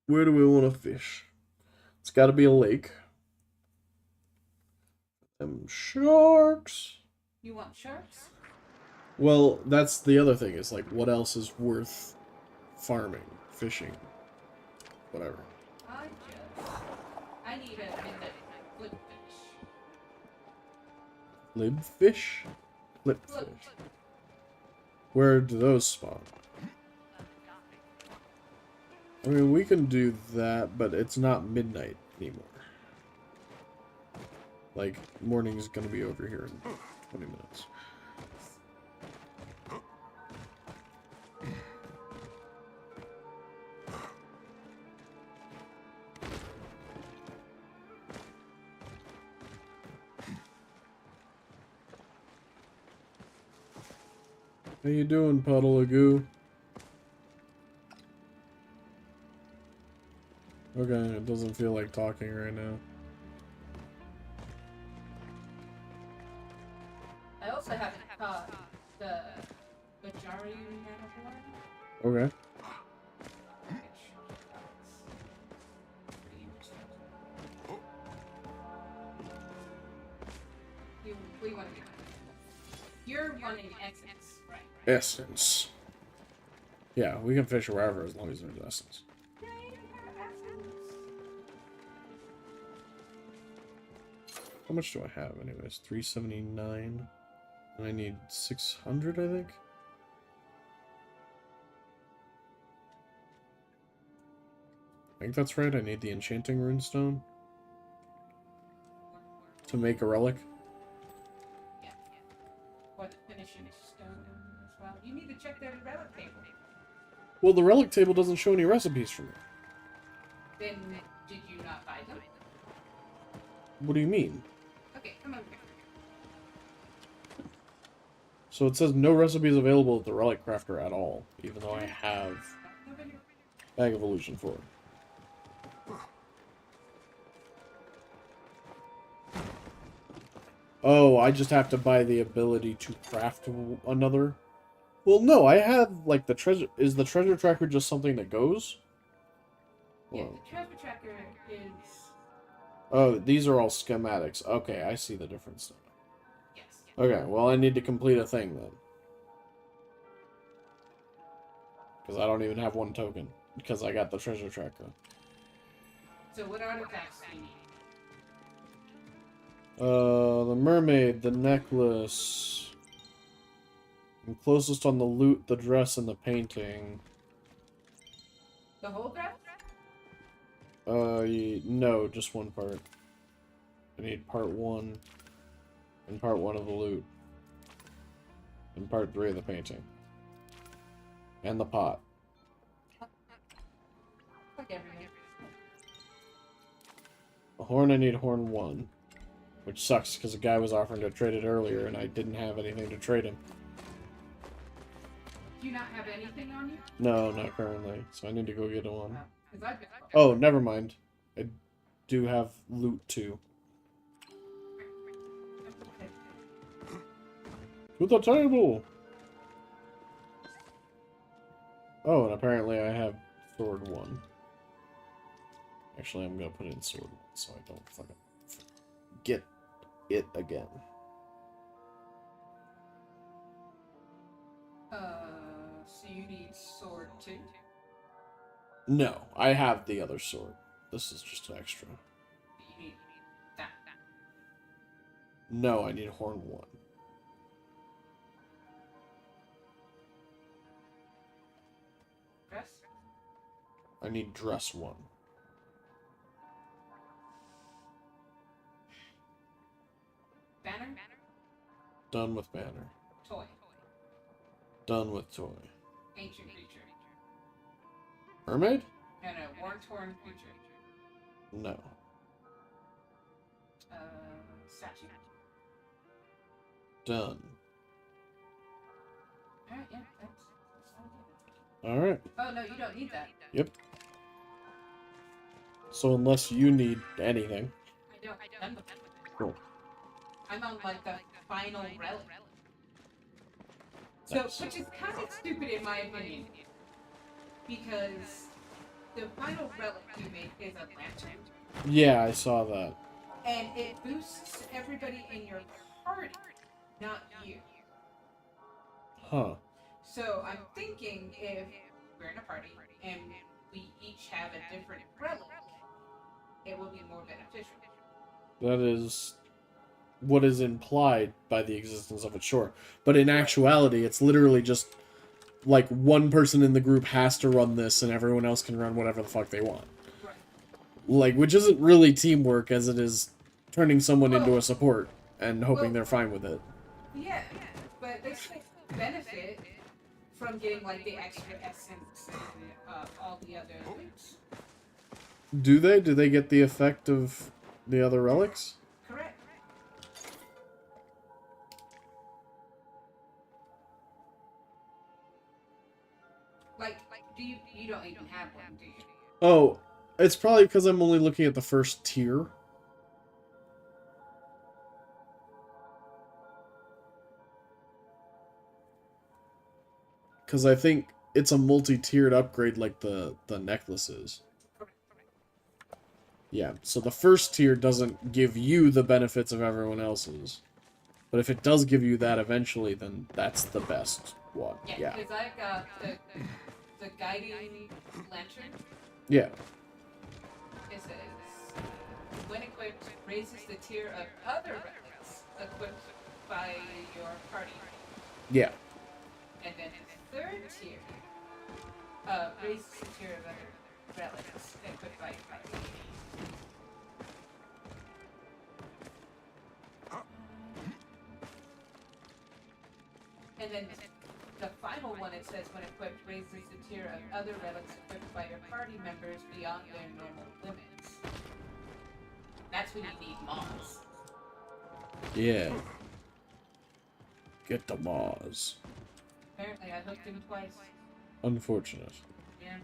Where do we want to fish? It's got to be a lake. Sharks. You want sharks? Well, that's the other thing. Is like, what else is worth farming, fishing, whatever. I need a midnight flip fish. Lib fish? Flip fish. Where do those spawn? I mean, we can do that, but it's not midnight anymore. Like, morning's gonna be over here in 20 minutes. How you doing, puddle of goo? Okay, it doesn't feel like talking right now. I also haven't caught the majority of Okay. We want to do. You're running essence, right? Essence. Yeah, we can fish wherever as long as there's essence. How much do I have anyways? 379. And I need 600, I think? I think that's right. I need the enchanting runestone to make a relic. Yeah. Or the finishing stone as well. You need to check that relic table. Well, the relic table doesn't show any recipes for me. Then did you not buy them? What do you mean? Okay, come over here. So it says no recipes available at the relic crafter at all, even though I have Bag of Illusion 4. Oh, I just have to buy the ability to craft another? Well, no, I have, like, the treasure... Is the treasure tracker just something that goes? Yeah, Whoa. the treasure tracker is... Oh, these are all schematics. Okay, I see the difference now. Yes. Okay, well, I need to complete a thing, then. Because I don't even have one token. Because I got the treasure tracker. So what artifacts do you need? The mermaid, the necklace. I'm closest on the loot, the dress, and the painting. The whole dress? No, just one part. I need part 1 and part 1 of the loot. And part 3 of the painting. And the pot. Like everything. The horn, I need horn 1. Which sucks, because a guy was offering to trade it earlier, and I didn't have anything to trade him. Do you not have anything on you? No, not currently. So I need to go get one. Oh, Oh, never mind. I do have loot, too. To the table! Oh, and apparently I have sword 1. Actually, I'm gonna put in sword 1, so I don't fucking get it again. So you need sword 2? No, I have the other sword. This is just extra. You need that. No, I need horn 1. Dress? I need dress 1. Banner? Done with banner. Toy. Done with toy. Ancient creature. Mermaid? No, war-torn creature. No. Statue. Done. Alright, yeah, that's all good. Alright. Oh, no, you don't need that. Yep. So unless you need anything. I don't. I'm, Cool. I'm on, like, the final relic. So, Nice. which is kind of stupid in my opinion. Because the final relic you make is a lantern. Yeah, I saw that. And it boosts everybody in your party, not you. Huh. So I'm thinking if we're in a party and we each have a different relic, it will be more beneficial. That is what is implied by the existence of it, sure. But in actuality, it's literally just like one person in the group has to run this and everyone else can run whatever the fuck they want. Right. Like, which isn't really teamwork as it is turning someone into a support and hoping they're fine with it. Yeah, but they still benefit from getting like the extra essence and all the other loots. Do they? Do they get the effect of the other relics? Correct. Oh, it's probably because I'm only looking at the first tier. Because I think it's a multi-tiered upgrade like the necklaces. Yeah, so the first tier doesn't give you the benefits of everyone else's. But if it does give you that eventually, then that's the best one. Yeah. Because I got the guiding lantern. Yeah. It says, when equipped, raises the tier of other relics equipped by your party. Yeah. And then the third tier raises the tier of other relics equipped by your party. And then the final one, it says, when equipped, raises the tier of other relics equipped by your party members beyond their normal limits. That's when you need mods. Yeah. Get the Mars. Apparently, I hooked him twice. Unfortunate. Yeah.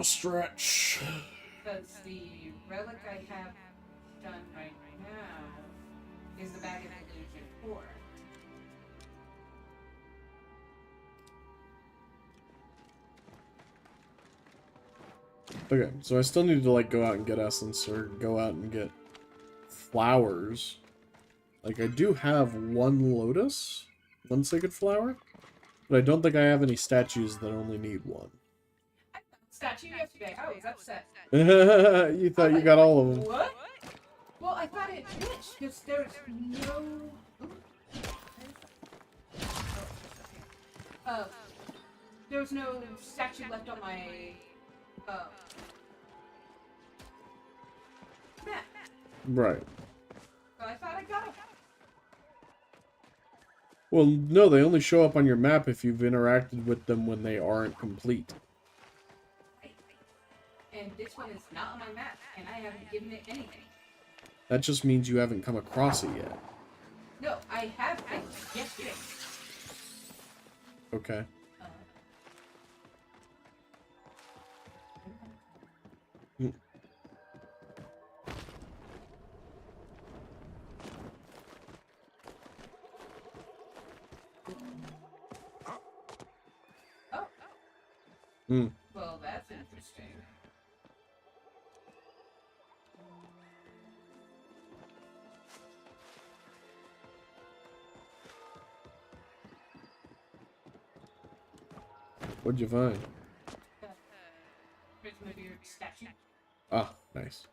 Stretch. Because the relic I have done right now is the Bag of Illusion 4. Okay, so I still need to, like, go out and get essence, or go out and get flowers. Like, I do have one lotus, one sacred flower, but I don't think I have any statues that only need one. I found the statue yesterday. I was upset. You thought you got all of them. What? Well, I thought it glitched because there's no. There was no statue left on my map. Right. So I thought I got it. Well, no, they only show up on your map if you've interacted with them when they aren't complete. And this one is not on my map, and I haven't given it anything. That just means you haven't come across it yet. No, I have been yesterday. Okay. Mm. Oh. Mm. Well, that's interesting. What'd you find? Prism of your statue. Ah, nice.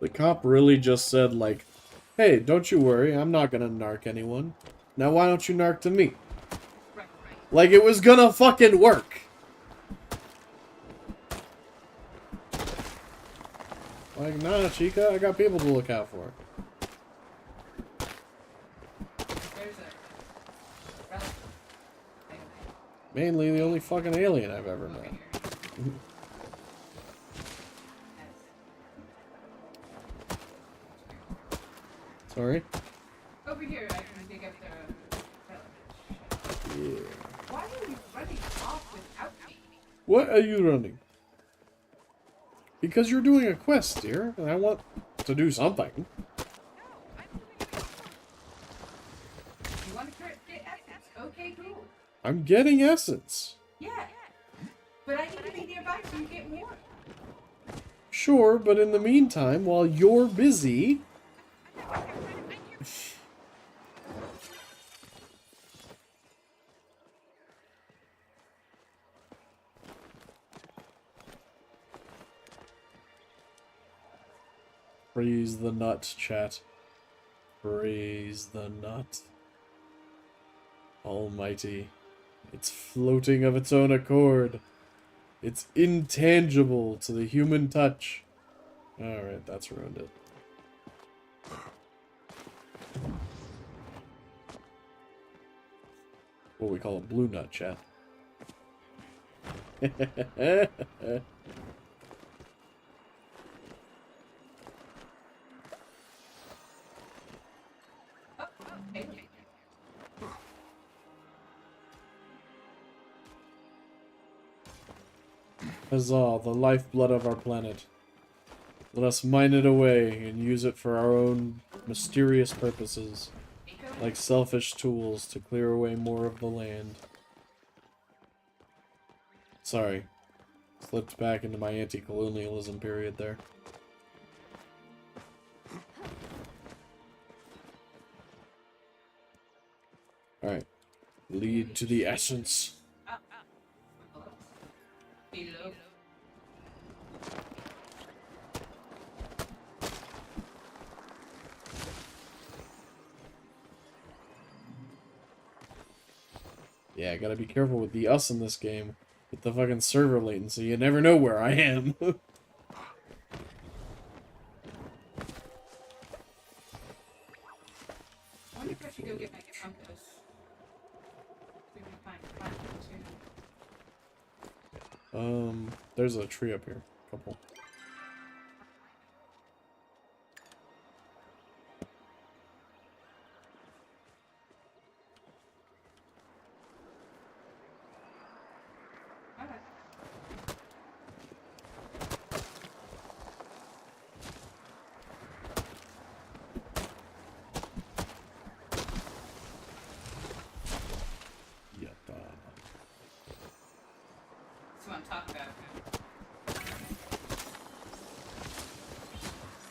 The cop really just said, like, hey, don't you worry, I'm not gonna narc anyone. Now why don't you narc to me? Right. Like it was gonna fucking work. Like, nah, Chica, I got people to look out for. There's a relic. Mainly the only fucking alien I've ever met. Sorry? Over here, I can dig up the relic. Yeah. Why are you running off without me? What are you running? Because you're doing a quest, dear, and I want to do something. You want to get essence? Okay, cool. I'm getting essence. Yeah. But I need to be nearby so you get more. Sure, but in the meantime, while you're busy... Praise the nut, chat. Praise the nut. Almighty. It's floating of its own accord. It's intangible to the human touch. Alright, that's ruined it. What we call a blue nut, chat. Huzzah, the lifeblood of our planet. Let us mine it away and use it for our own mysterious purposes, like selfish tools to clear away more of the land. Sorry, slipped back into my anti-colonialism period there. Alright, lead to the essence. Yeah, gotta be careful with the us in this game. With the fucking server latency, you never know where I am. I wonder if I should go get my compass. We can find too. There's a tree up here. Couple.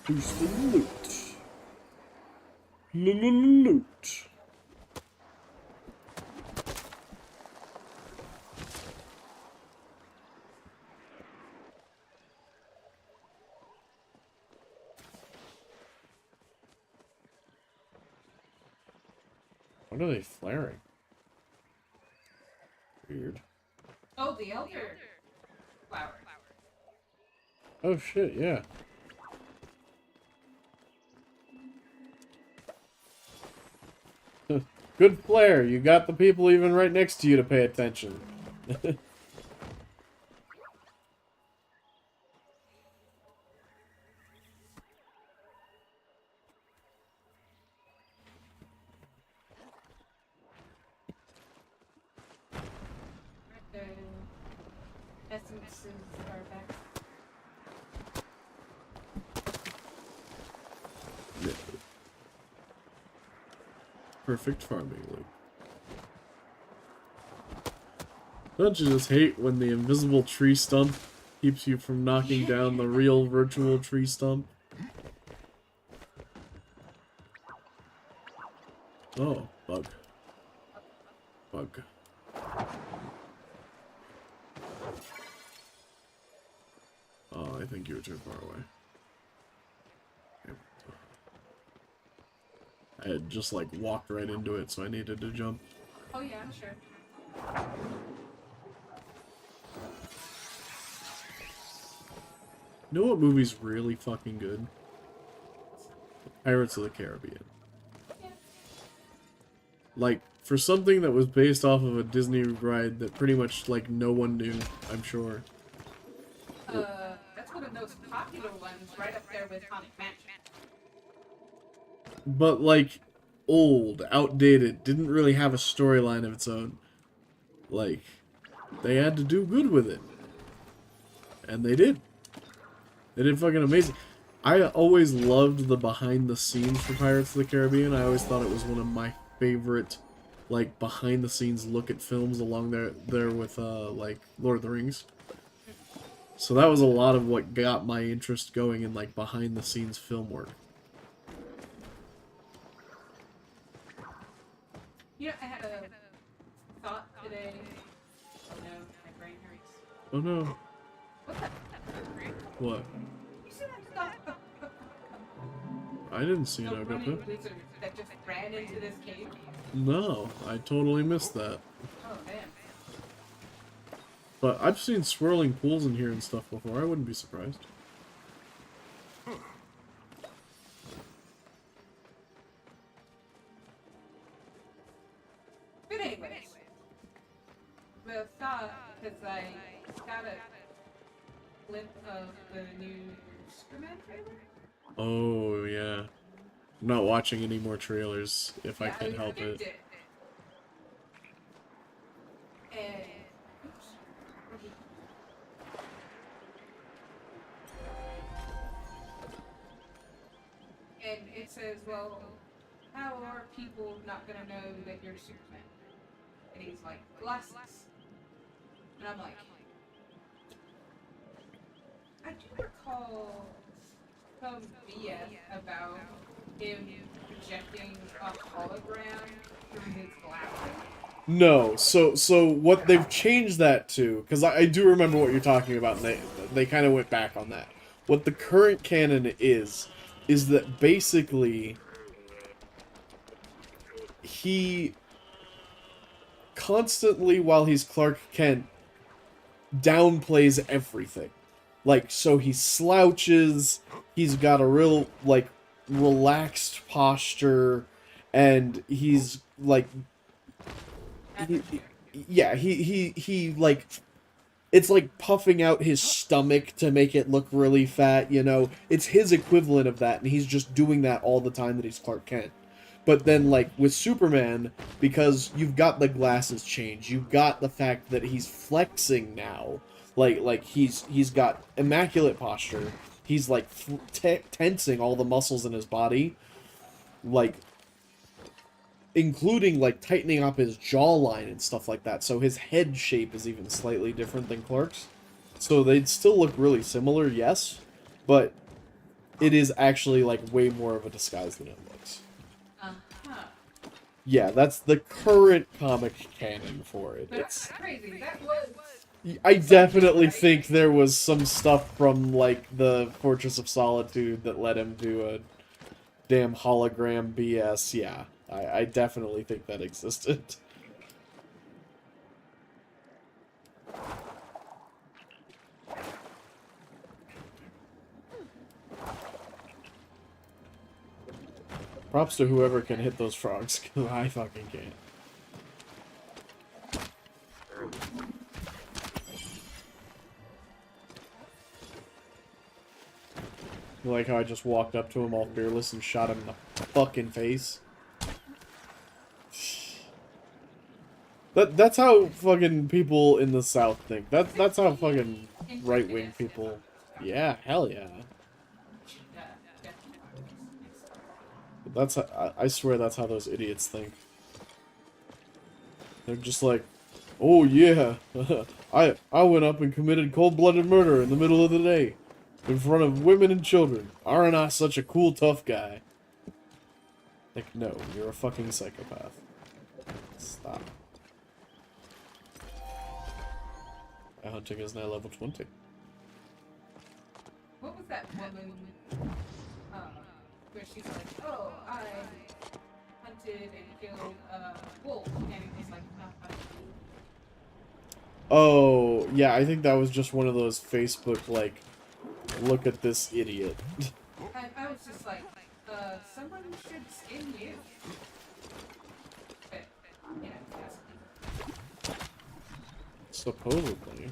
Who's the loot? Loot. What are they flaring? Weird. Oh, the elder flower. Oh shit, yeah. Good flare. You got the people even right next to you to pay attention. Essences are back. Yeah. Perfect farming loop. Don't you just hate when the invisible tree stump keeps you from knocking down the real virtual tree stump? Oh, bug. Bug. Oh, I think you were too far away. Okay. I had just like walked right into it, so I needed to jump. Oh yeah, I'm sure. You know what movie's really fucking good? Pirates of the Caribbean. Yeah. Like, for something that was based off of a Disney ride that pretty much, like, no one knew, I'm sure. That's one of those popular ones, right up there with Haunted Mansion. But, like, old, outdated, didn't really have a storyline of its own. Like, they had to do good with it. And they did. They did fucking amazing. I always loved the behind the scenes for Pirates of the Caribbean. I always thought it was one of my favorite, like, behind the scenes look at films along there with, like, Lord of the Rings. So that was a lot of what got my interest going in, like, behind the scenes film work. You know, I had a thought today. Oh no, my brain hurts. Oh no. What's that? What? You see that stuff? I didn't see The an running Agape. lizard that just ran into this cave. No, I totally missed that. Oh man. But I've seen swirling pools in here and stuff before. I wouldn't be surprised. But anyways, the thought, because I got a clip of the new Superman trailer. Oh, yeah. I'm not watching any more trailers if I can help it. And and it says, well, how are people not gonna know that you're Superman? And he's like, glasses. And I'm like, I do recall some BS about him projecting a hologram through his glasses. No, so what they've changed that to, because I do remember what you're talking about, and they kind of went back on that. What the current canon is that basically he constantly, while he's Clark Kent, downplays everything. Like, so he slouches, he's got a real, like, relaxed posture, and he's, like, he like, it's like puffing out his stomach to make it look really fat, you know? It's his equivalent of that, and he's just doing that all the time that he's Clark Kent. But then, like, with Superman, because you've got the glasses change, you've got the fact that he's flexing now. Like he's got immaculate posture. He's, like, tensing all the muscles in his body. Like, including, like, tightening up his jawline and stuff like that. So his head shape is even slightly different than Clark's. So they'd still look really similar, yes. But it is actually, like, way more of a disguise than it looks. Yeah, that's the current comic canon for it. That's crazy. That was... I definitely think there was some stuff from, like, the Fortress of Solitude that led him to a damn hologram BS. Yeah, I definitely think that existed. Props to whoever can hit those frogs, because I fucking can't. You like how I just walked up to him all fearless and shot him in the fucking face? That's how fucking people in the South think. That's how fucking right-wing people... Yeah, hell yeah. That's how, I swear that's how those idiots think. They're just like, oh yeah, I went up and committed cold-blooded murder in the middle of the day, in front of women and children. Aren't I such a cool, tough guy? Like, no, you're a fucking psychopath. Stop. My hunting is now level 20. What was that woman, where she's like, oh, I hunted and killed a wolf, and it's like, Oh, yeah, I think that was just one of those Facebook, like, look at this idiot. I was just like, someone should skin you. But, you know, that's... Supposedly.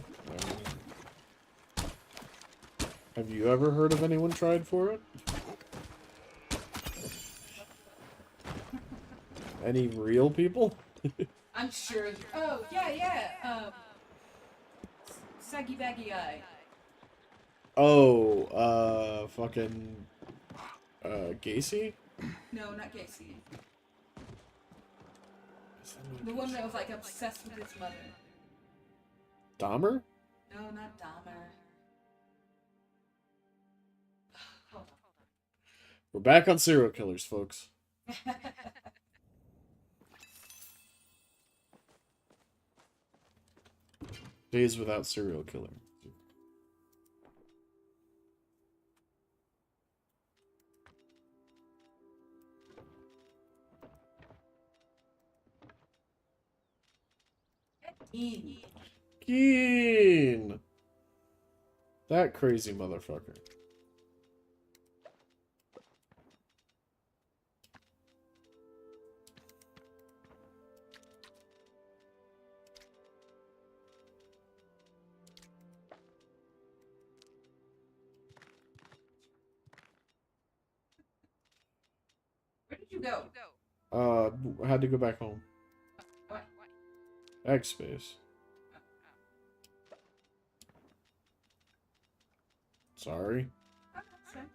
Have you ever heard of anyone tried for it? Any real people? I'm sure. Oh, yeah. Saggy Baggy Eye. Oh, fucking... Gacy? No, not Gacy. The one that was, like, obsessed with his mother. Dahmer? No, not Dahmer. Hold We're back on serial killers, folks. on. Days without serial killer. Keen. That crazy motherfucker. Where did you go? I had to go back home. What? Egg space. Sorry. Oh, that's fine.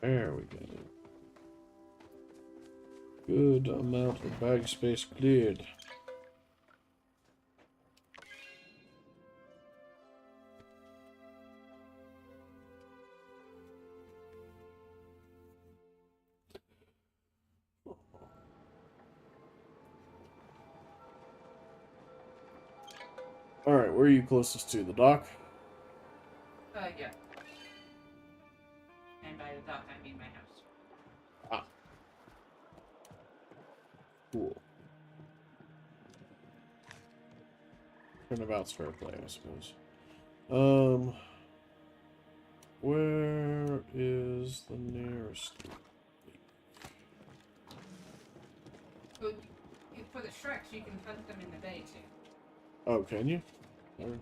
There we go. Good amount of bag space cleared. Alright, where are you closest to? The dock? Yeah. And by the dock, I mean my house. Ah. Cool. Turnabout's fair play, I suppose. Where is the nearest? But for the sharks, you can hunt them in the bay too. Oh, can you? Alright.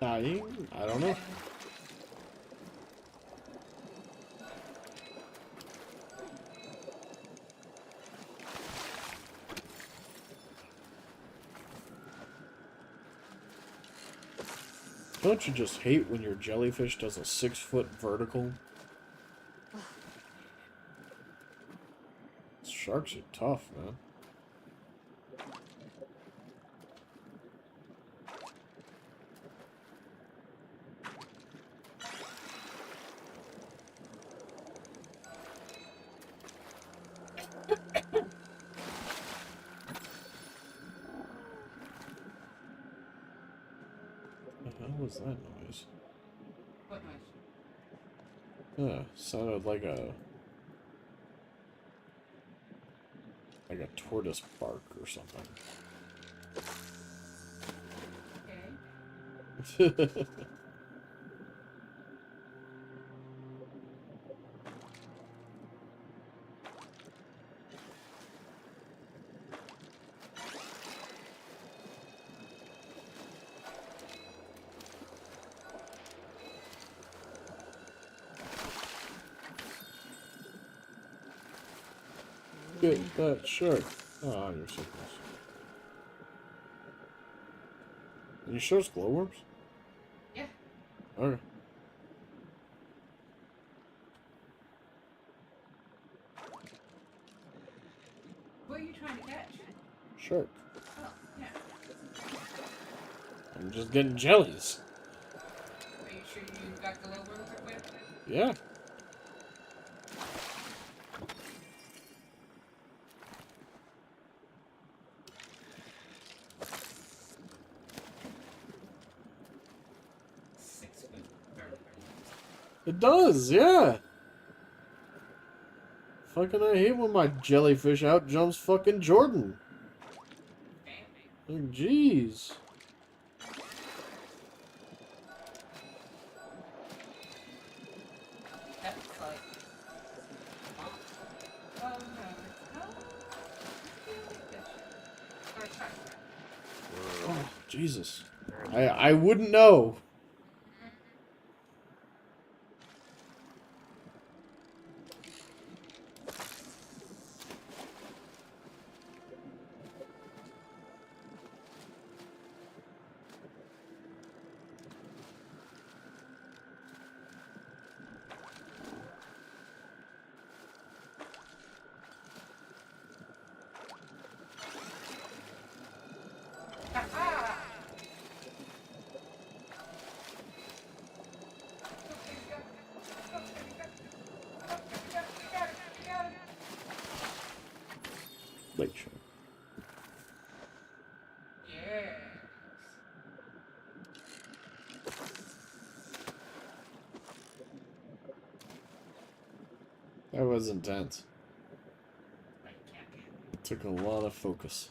Dying? I don't know. Don't you just hate when your jellyfish does a 6-foot vertical? Sharks are tough, man. What the hell was that noise? What noise? Sounded like a tortoise bark or something. Okay. Get that shark. Oh, you're so close. Are you sure it's glowworms? Yeah. Okay. What are you trying to catch? Shark. Oh, yeah. I'm just getting jellies. Are you sure you got the low worms equipped? Yeah. It does, yeah. Fucking I hate when my jellyfish out jumps fucking Jordan. Like, jeez. That's like. Oh no. Or sorry. Oh, Jesus. I wouldn't know. Lake Shore. Yes. That was intense. It took a lot of focus.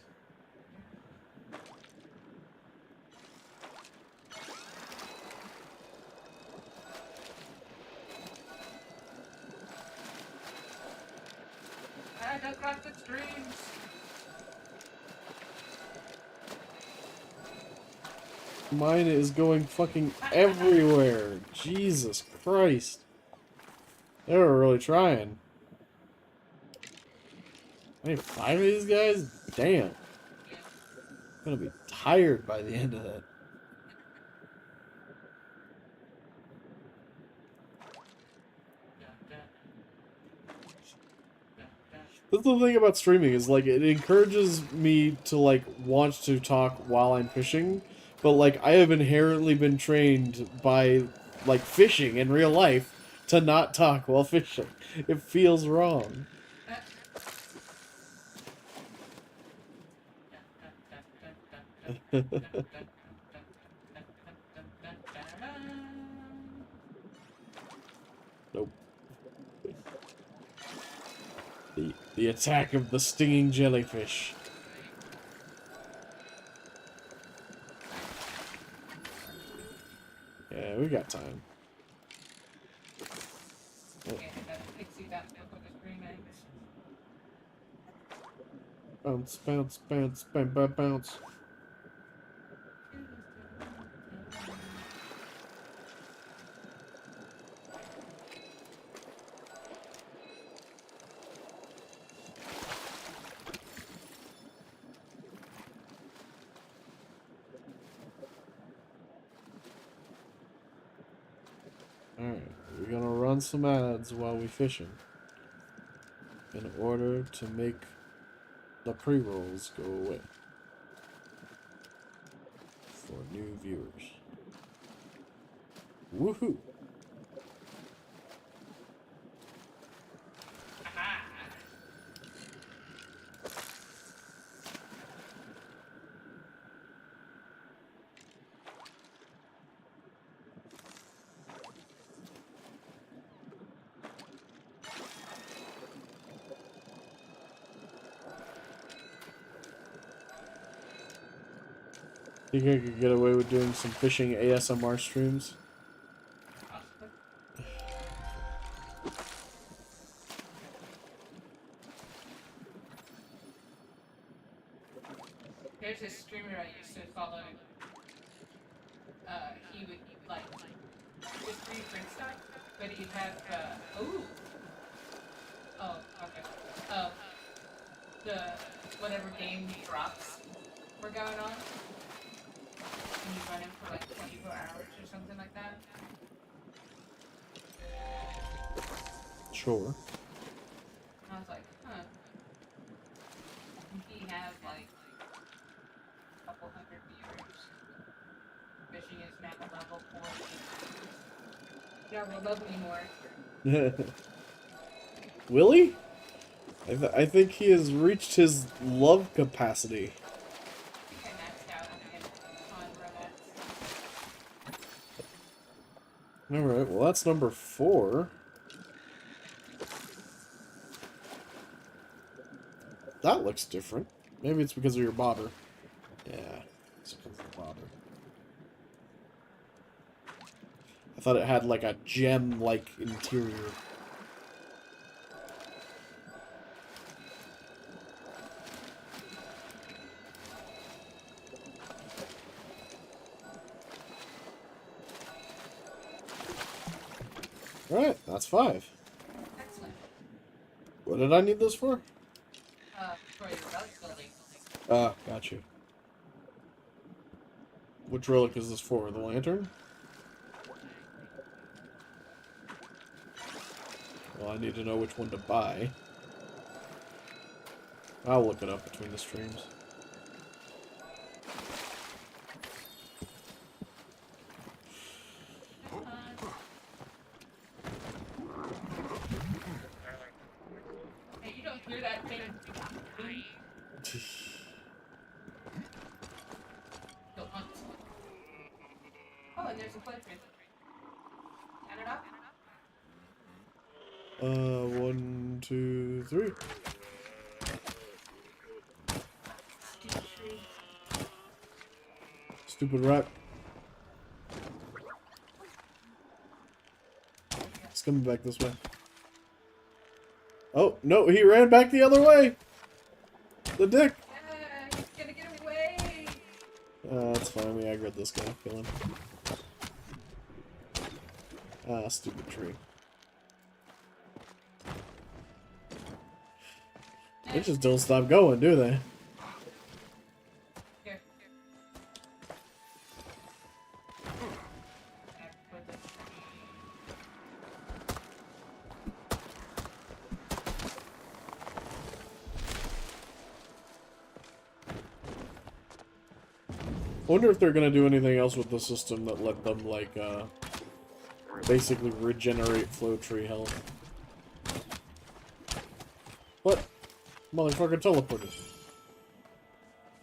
I don't cross the streams. Mine is going fucking everywhere. Jesus Christ. They were really trying. I need 5 of these guys? Damn. I'm gonna be tired by the end of that. That's the thing about streaming is like it encourages me to like want to talk while I'm fishing, but like I have inherently been trained by like fishing in real life to not talk while fishing. It feels wrong. Nope. The attack of the stinging jellyfish. Yeah, we got time. Bounce, bounce, bounce, bounce, bounce, bounce. Alright, we're gonna run some ads while we fishing. In order to make the pre-rolls go away. For new viewers. Woohoo! Think I could get away with doing some fishing ASMR streams? There's a streamer I used to follow. He would like just reprint stuff, but he'd have ooh. Oh, okay. The whatever game drops were going on, and you run it for like 24 hours or something like that. Sure. And I was like, huh. And he has like a couple hundred viewers. Fishing is now level 40. Not love anymore. Willie? I think he has reached his love capacity. I maxed out on romance. Alright, well that's number 4. That looks different. Maybe it's because of your bobber. Yeah, it's because of the bobber. I thought it had like a gem-like interior. Alright, that's 5. Excellent. What did I need this for? For your relic building. Ah, got you. Which relic is this for? The lantern? Well, I need to know which one to buy. I'll look it up between the streams. Hey, you don't hear that thing? Go hunt. Oh, and there's a footprint. Count it up. 1, 2, 3. Stupid tree. Stupid rat. It's coming back this way. Oh, no, he ran back the other way! The dick! Yeah, he's gonna get away. That's fine, we aggroed this guy. Kill him. Ah, stupid tree. They just don't stop going, do they? Here. I wonder if they're gonna do anything else with the system that let them, like, basically regenerate flow tree health. What? Motherfucker teleported.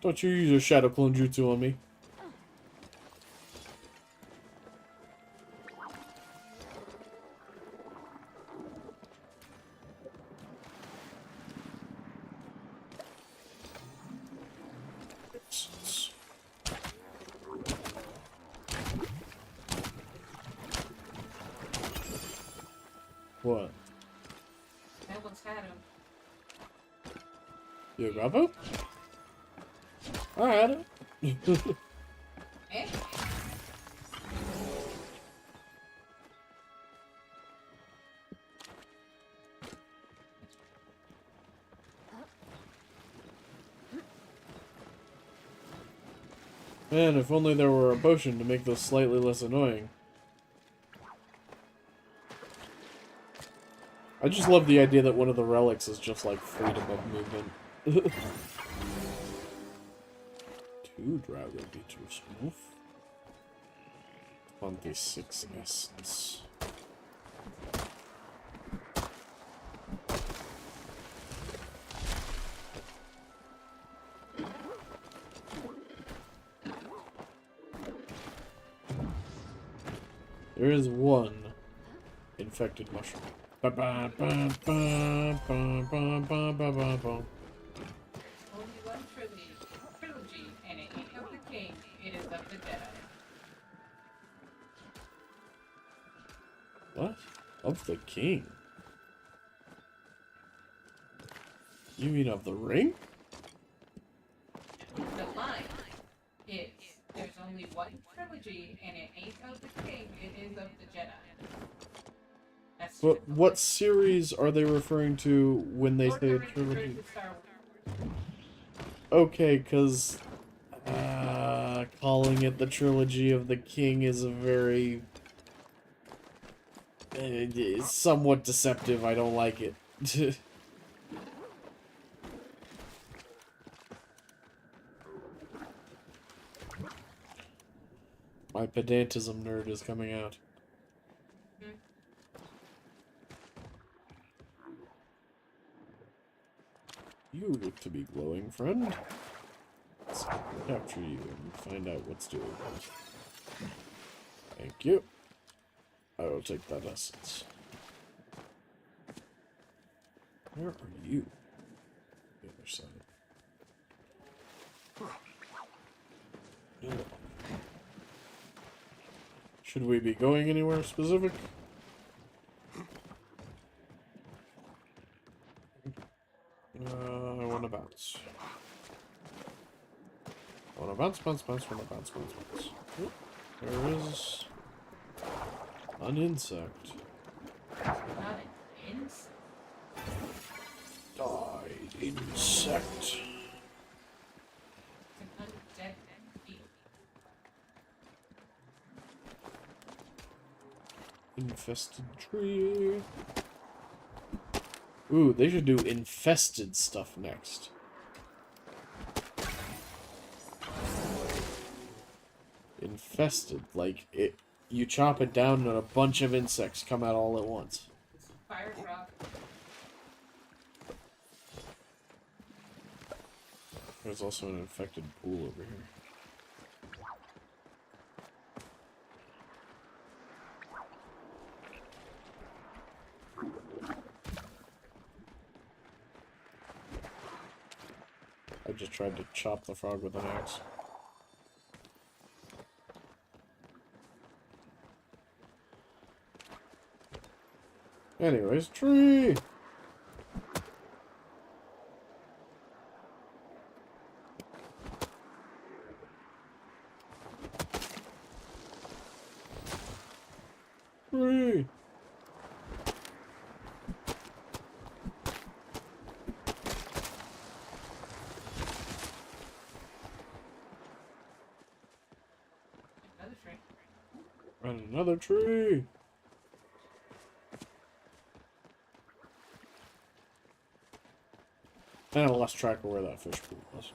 Don't you use your shadow clone jutsu on me. What? No one's had him. You grab him? I had it. Eh? Man, if only there were a potion to make this slightly less annoying. I just love the idea that one of the relics is just like freedom of movement. 2 Dragon Beaters. Oof. 26 essence. There is 1 infected mushroom. Ba ba ba ba ba ba ba ba ba ba. Only one trilogy, and it ain't of the king, it is of the Jedi. What? Of the king? You mean of the ring? The line is, there's only one trilogy, and it ain't of the king, it is of the Jedi. That's But what series are they referring to when they Lord say of a the Rings trilogy? versus Star Wars. Okay, because calling it the Trilogy of the King is a very somewhat deceptive. I don't like it. My pedantism nerd is coming out. You look to be glowing, friend. Let's capture you and find out what's doing it. Thank you. I will take that essence. Where are you? other side. Yeah. Should we be going anywhere specific? I want to bounce. I want to bounce, bounce, bounce, want to bounce, bounce, bounce. Oop, there is an insect. Not an insect. Died insect. It's an undead entity. Infested tree. Ooh, they should do infested stuff next. Infested, like it. You chop it down and a bunch of insects come out all at once. It's a fire drop. There's also an infected pool over here. I just tried to chop the frog with an axe. Anyways, tree! Tree! Another tree. And another tree! And I lost track of where that fish pool was.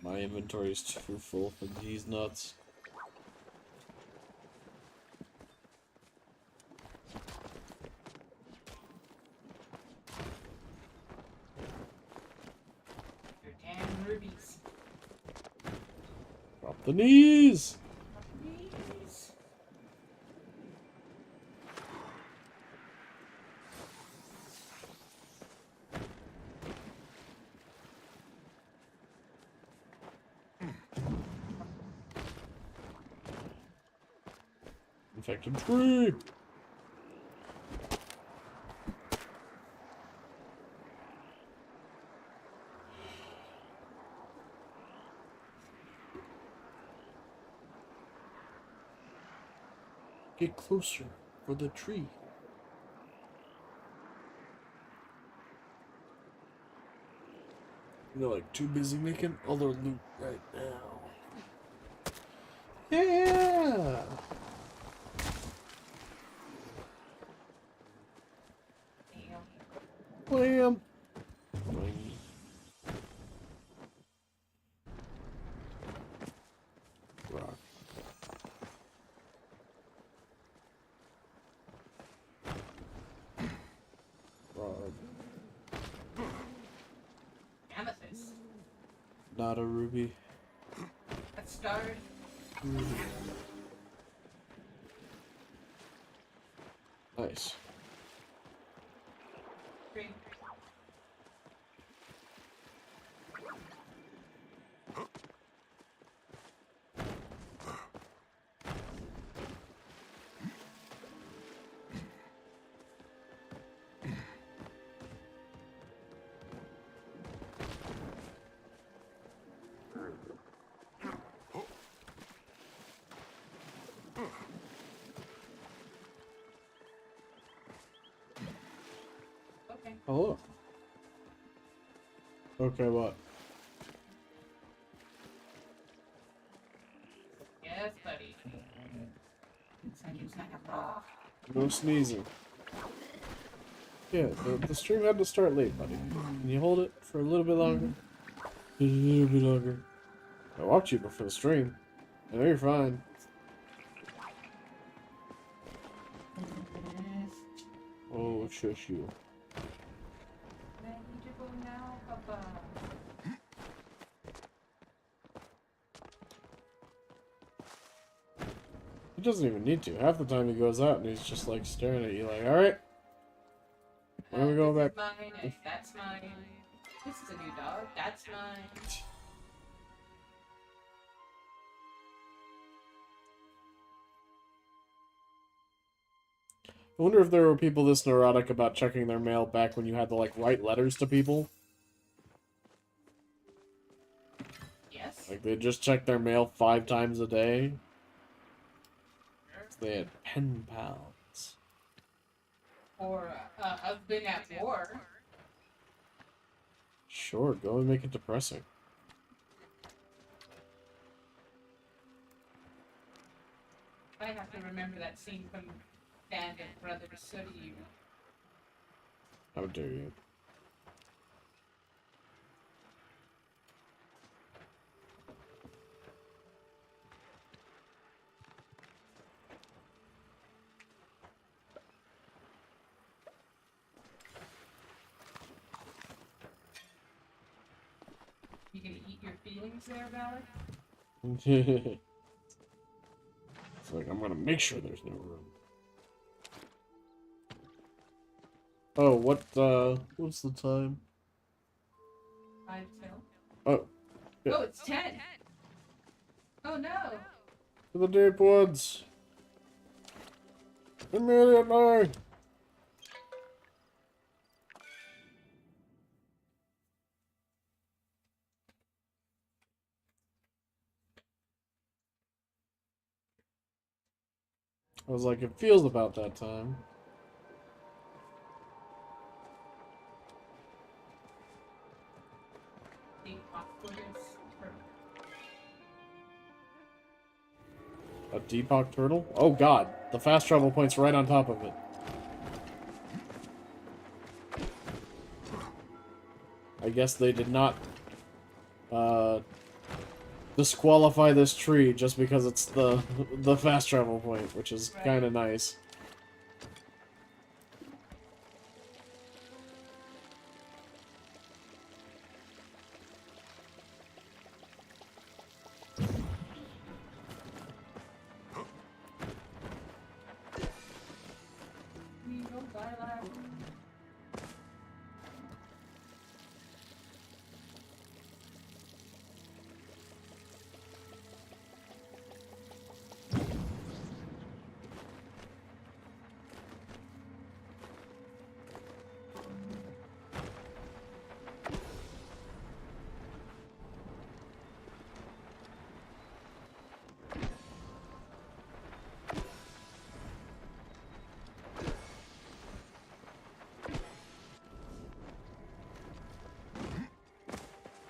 My inventory is too full for these nuts. Your damn rubies. Drop the knees! Please. Infected tree! Get closer for the tree. They're like too busy making other loot right now. Yeah! Damn. Blam! Rock. Rod. Amethyst. Not a ruby. That starred. Ruby. Nice. Tree. Okay. Hello. Okay, what? Yes, buddy. It's like you snack a ball. No sneezing. Yeah, the stream had to start late, buddy. Can you hold it for a little bit longer? A little bit longer. I walked you before the stream. I know you're fine. Oh, shush you. Ready to go now, Papa. He doesn't even need to. Half the time he goes out and he's just like staring at you like, alright, when are we going back? Mine, and that's mine. This is a new dog. That's mine. I wonder if there were people this neurotic about checking their mail back when you had to, like, write letters to people. Yes. Like, they just check their mail 5 times a day. They had pen pals. Or I've been at war. Sure, go and make it depressing. I have to remember that scene from Band of Brothers, so do you. How dare you. You gonna eat your feelings there, Valor? It's like, I'm gonna make sure there's no room. Oh, what's the time? 5 till. Oh, yeah. Oh, it's 10. Oh no. To the deep woods. Immediately. I was like, it feels about that time. The awkwardness turtle. A Deepak turtle? Oh god, the fast travel point's right on top of it. I guess they did not disqualify this tree just because it's the fast travel point, which is Right. kind of nice. We go Lilac.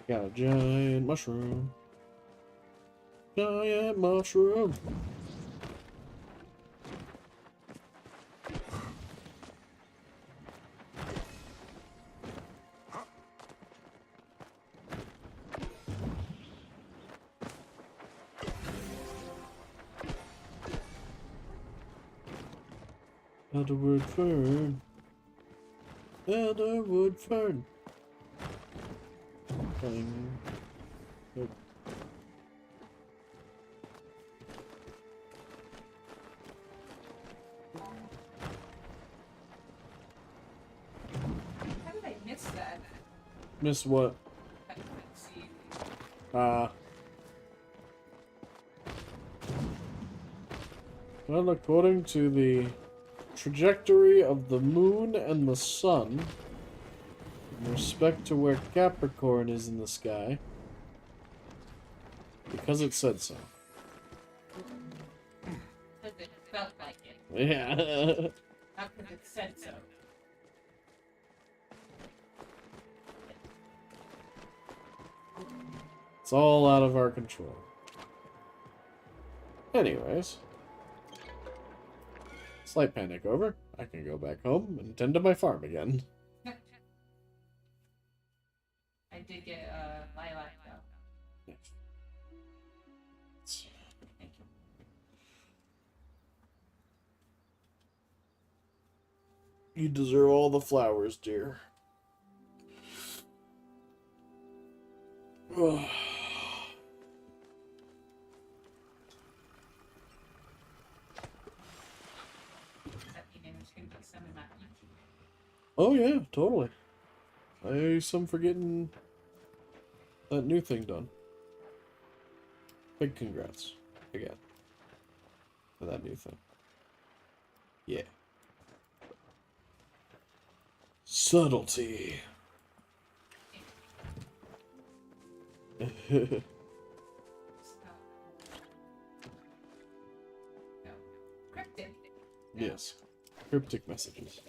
Got a giant mushroom. Giant mushroom. Elderwood fern. Elderwood fern. Bang. Nope. How did I miss that? Miss what? Let's see. Well, according to the trajectory of the moon and the sun, in respect to where Capricorn is in the sky, because it said so. Because it felt like it. Yeah. Not because it said so. It's all out of our control. Anyways. Slight panic over. I can go back home and tend to my farm again. I did get Lilac though. Thank you. You deserve all the flowers, dear. Ugh. Oh yeah, totally. I owe you some for getting that new thing done. Big congrats again for that new thing. Yeah. Subtlety. No. Cryptic. Yes. Cryptic messages.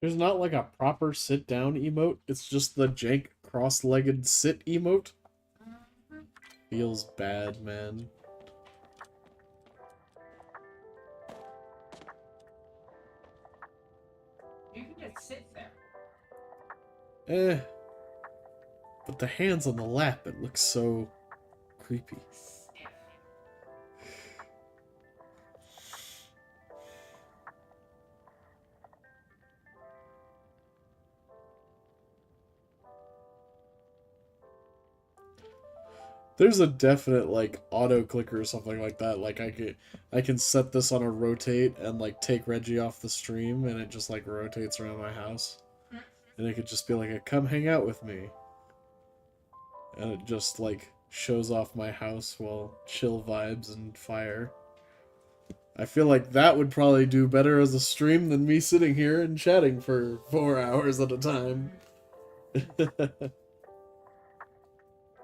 There's not like a proper sit down emote, it's just the jank cross-legged sit emote. Feels bad, man. You can just sit there. Eh. But the hands on the lap, it looks so creepy. There's a definite like auto clicker or something like that. Like I can set this on a rotate and like take Reggie off the stream and it just like rotates around my house. And it could just be like a come hang out with me. And it just like shows off my house while chill vibes and fire. I feel like that would probably do better as a stream than me sitting here and chatting for 4 hours at a time.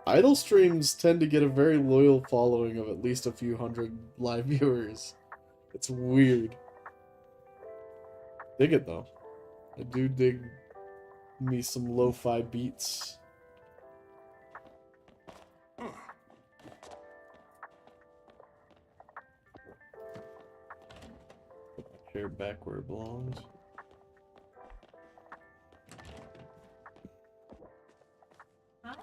Idle streams tend to get a very loyal following of at least a few hundred live viewers. It's weird. Dig it though. I do dig me some lo-fi beats. Put my chair back where it belongs. Huh?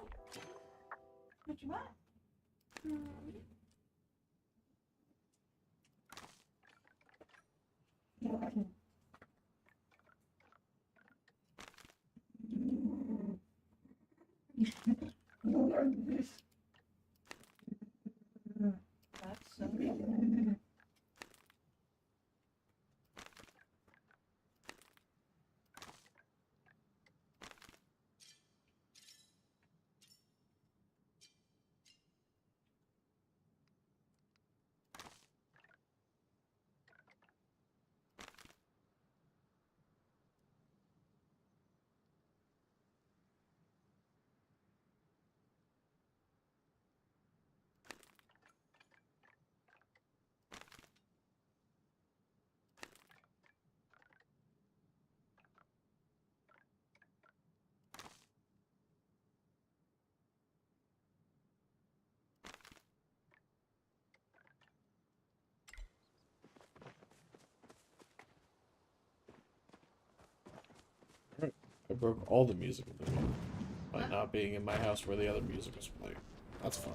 What you want? That's so Alright. I broke all the music in the game by not being in my house where the other music was playing. That's fun.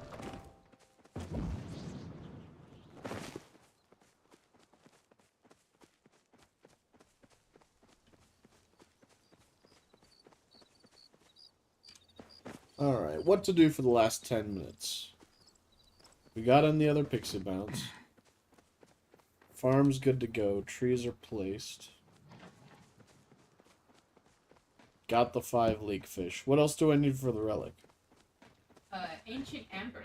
Alright, what to do for the last 10 minutes? We got in the other pixie bounce. Farm's good to go. Trees are placed. Got the 5 leek fish. What else do I need for the relic? ancient amber.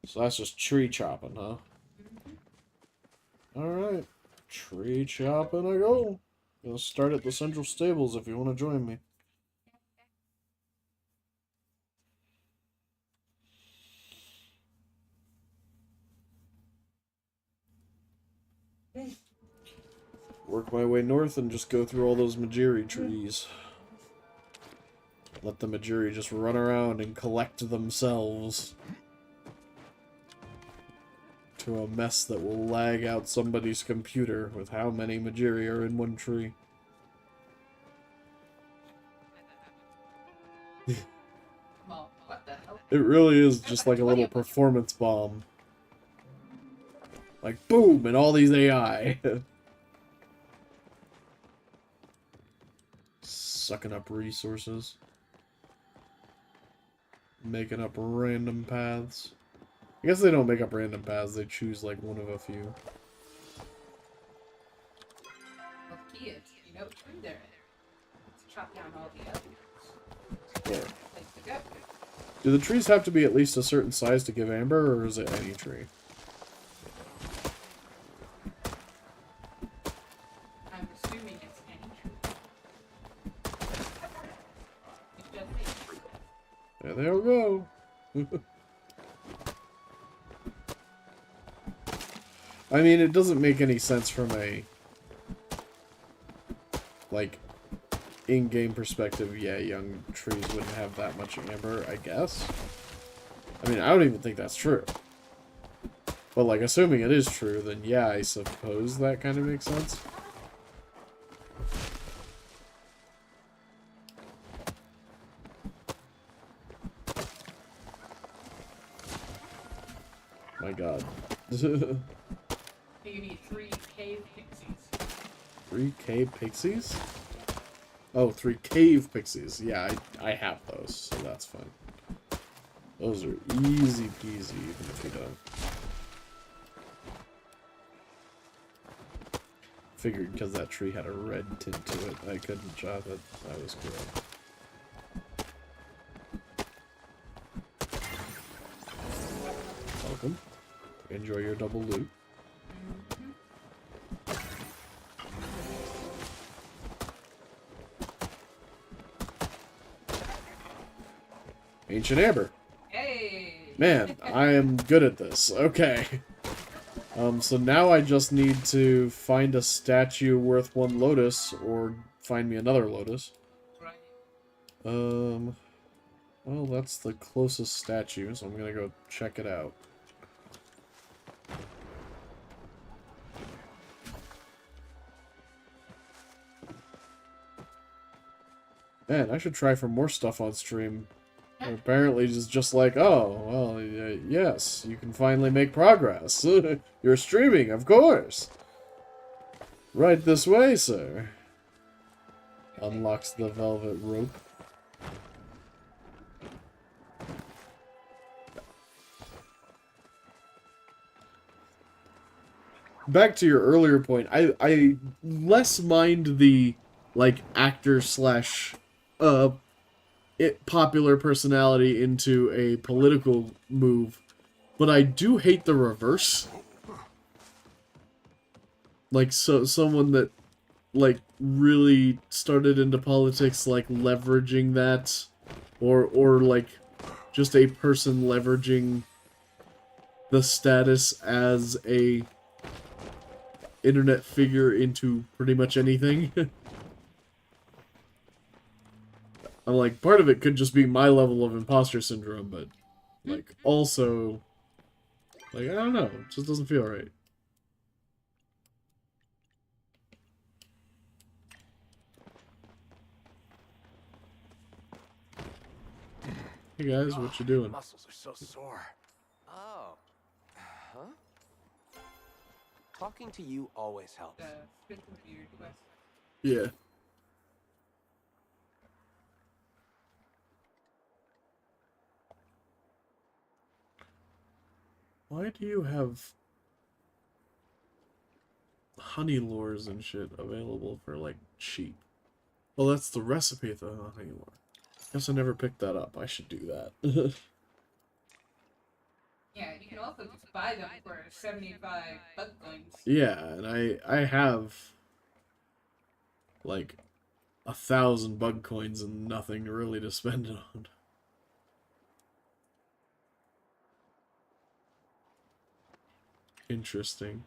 So that's just tree chopping, huh? Mm-hmm. Alright. Tree chopping I go. Gonna start at the central stables if you want to join me. Work my way north and just go through all those Majiri trees. Let the Majiri just run around and collect themselves. To a mess that will lag out somebody's computer with how many Majiri are in one tree. Well, what the hell? It really is just like a little performance bomb. Like, boom, and all these AI. Sucking up resources. Making up random paths. I guess they don't make up random paths, they choose like one of a few. Well, key is, you know, tree there. Let's chop down all the others. Yeah. Place to go. Do the trees have to be at least a certain size to give amber, or is it any tree? I'm assuming it's any tree. It's just a tree. There they all go. I mean, it doesn't make any sense from a, like, in-game perspective. Yeah, young trees wouldn't have that much amber, I guess. I mean, I don't even think that's true. But, like, assuming it is true, then yeah, I suppose that kind of makes sense. My god. You need 3 cave pixies. 3 cave pixies? Oh, 3 cave pixies. Yeah, I have those, so that's fine. Those are easy peasy, even if you don't. Figured because that tree had a red tint to it, I couldn't chop it. That was cool. Welcome. Enjoy your double loot. Ancient Amber. Hey! Man, I am good at this. Okay. So now I just need to find a statue worth 1 lotus, or find me another lotus. Right. Well, that's the closest statue, so I'm gonna go check it out. Man, I should try for more stuff on stream. Apparently, it's just like, oh, well, yes, you can finally make progress. You're streaming, of course. Right this way, sir. Unlocks the velvet rope. Back to your earlier point, I less mind the, like, actor slash popular personality into a political move, but I do hate the reverse. Like, so someone that, like, really started into politics, like, leveraging that, or like, just a person leveraging the status as a internet figure into pretty much anything. I'm like, part of it could just be my level of imposter syndrome, but, like, also, like, I don't know, it just doesn't feel right. Hey guys, what you doing? Muscles are so sore. Oh. Huh? Talking to you always helps. Spit the beard quest. Yeah. Why do you have honey lures and shit available for, like, cheap? Well, that's the recipe of the honey lure. Guess I never picked that up. I should do that. Yeah, you can also just buy them for 75 bug coins. Yeah, and I have, like, 1,000 bug coins and nothing really to spend it on. Interesting.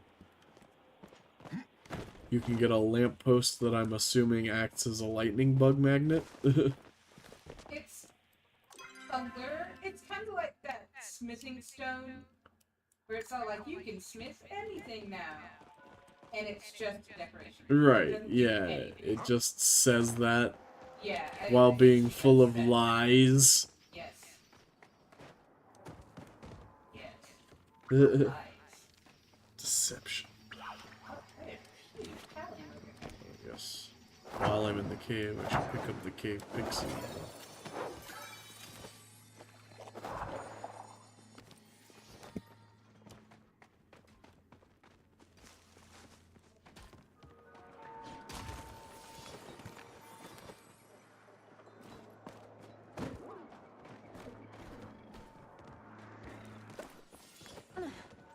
You can get a lamppost that I'm assuming acts as a lightning bug magnet. It's a lure. It's kind of like that smithing stone, where it's all like, you can smith anything now. And it's just decoration. Right, yeah. It just says that Yeah. while being full of lies. Yes. Yes. Lies. Deception. Oh, there's a huge talent over there. Yes. While I'm in the cave, I should pick up the cave pixie.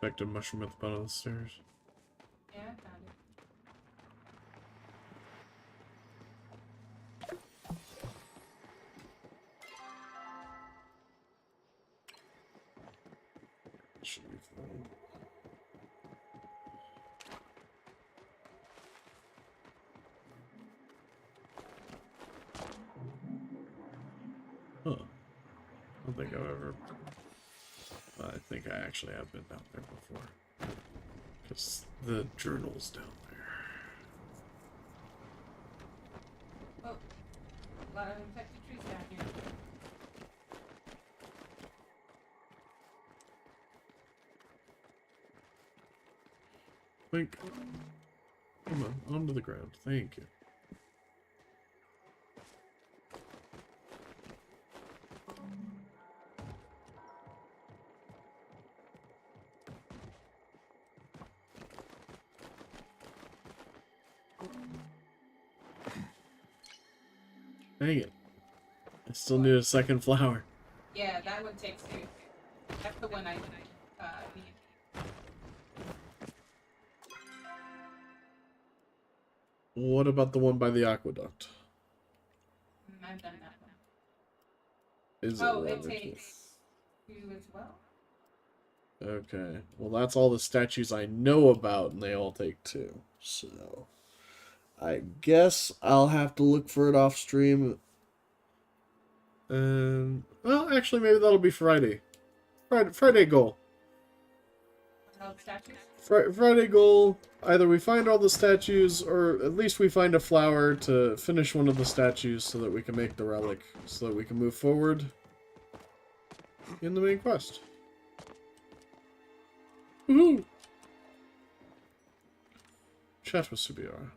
Infected mushroom at the bottom of the stairs. Yeah, I found it. Should be fine. Huh. I don't think I've ever... I think I actually have been down there before. Because the journal's down there. Oh, a lot of infected trees down here. Think. Come on, onto the ground. Thank you. Dang it. I still need a second flower. Yeah, that one takes two. That's the one I need. What about the one by the aqueduct? I've done that one. Is Oh, it it level two? takes two as well. Okay. Well, that's all the statues I know about, and they all take two. So, I guess I'll have to look for it off stream. Well, actually, maybe that'll be Friday. Friday goal. All the statues? Friday goal. Either we find all the statues, or at least we find a flower to finish one of the statues so that we can make the relic, so that we can move forward in the main quest. Woohoo! Chat with Subiara.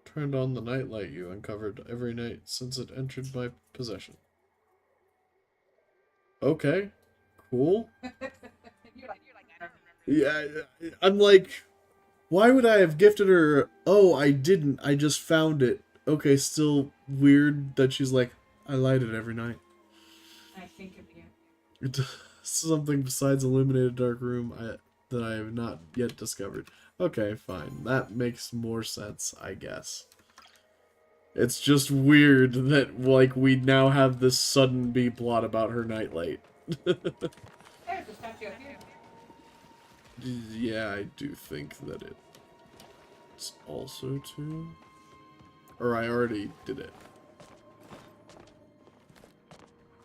Turned on the nightlight you uncovered every night since it entered my possession. Okay. Cool. You're like, I don't remember. Yeah, I'm like, why would I have gifted her? Oh, I didn't. I just found it. Okay, still weird that she's like, I light it every night. I think of you. Something besides illuminated dark room that I have not yet discovered. Okay, fine. That makes more sense, I guess. It's just weird that, like, we now have this sudden B-plot about her nightlight. There's a statue up here. Yeah, I do think that it's also too... Or I already did it.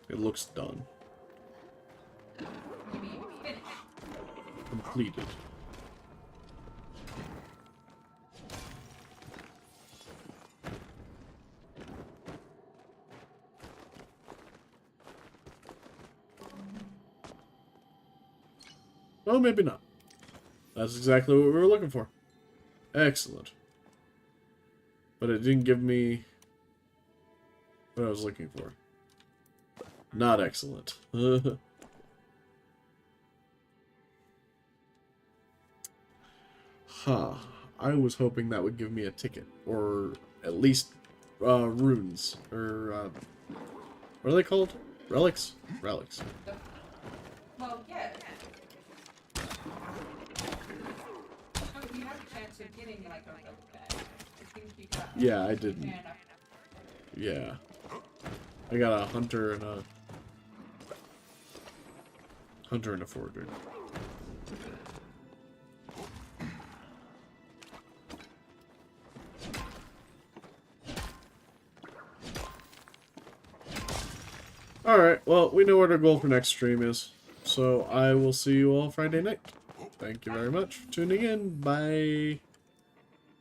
It looks done. You mean finished? Completed. Well, maybe not. That's exactly what we were looking for. Excellent. But it didn't give me what I was looking for. Not excellent. Huh. I was hoping that would give me a ticket. Or at least runes. Or what are they called? Relics? Relics. Well, yeah. Oh, you have a chance of getting like a relic back. I think you got. Yeah, I didn't. And Yeah. I got a hunter and a forger. Alright, well, we know what our goal for next stream is. So I will see you all Friday night. Thank you very much for tuning in. Bye.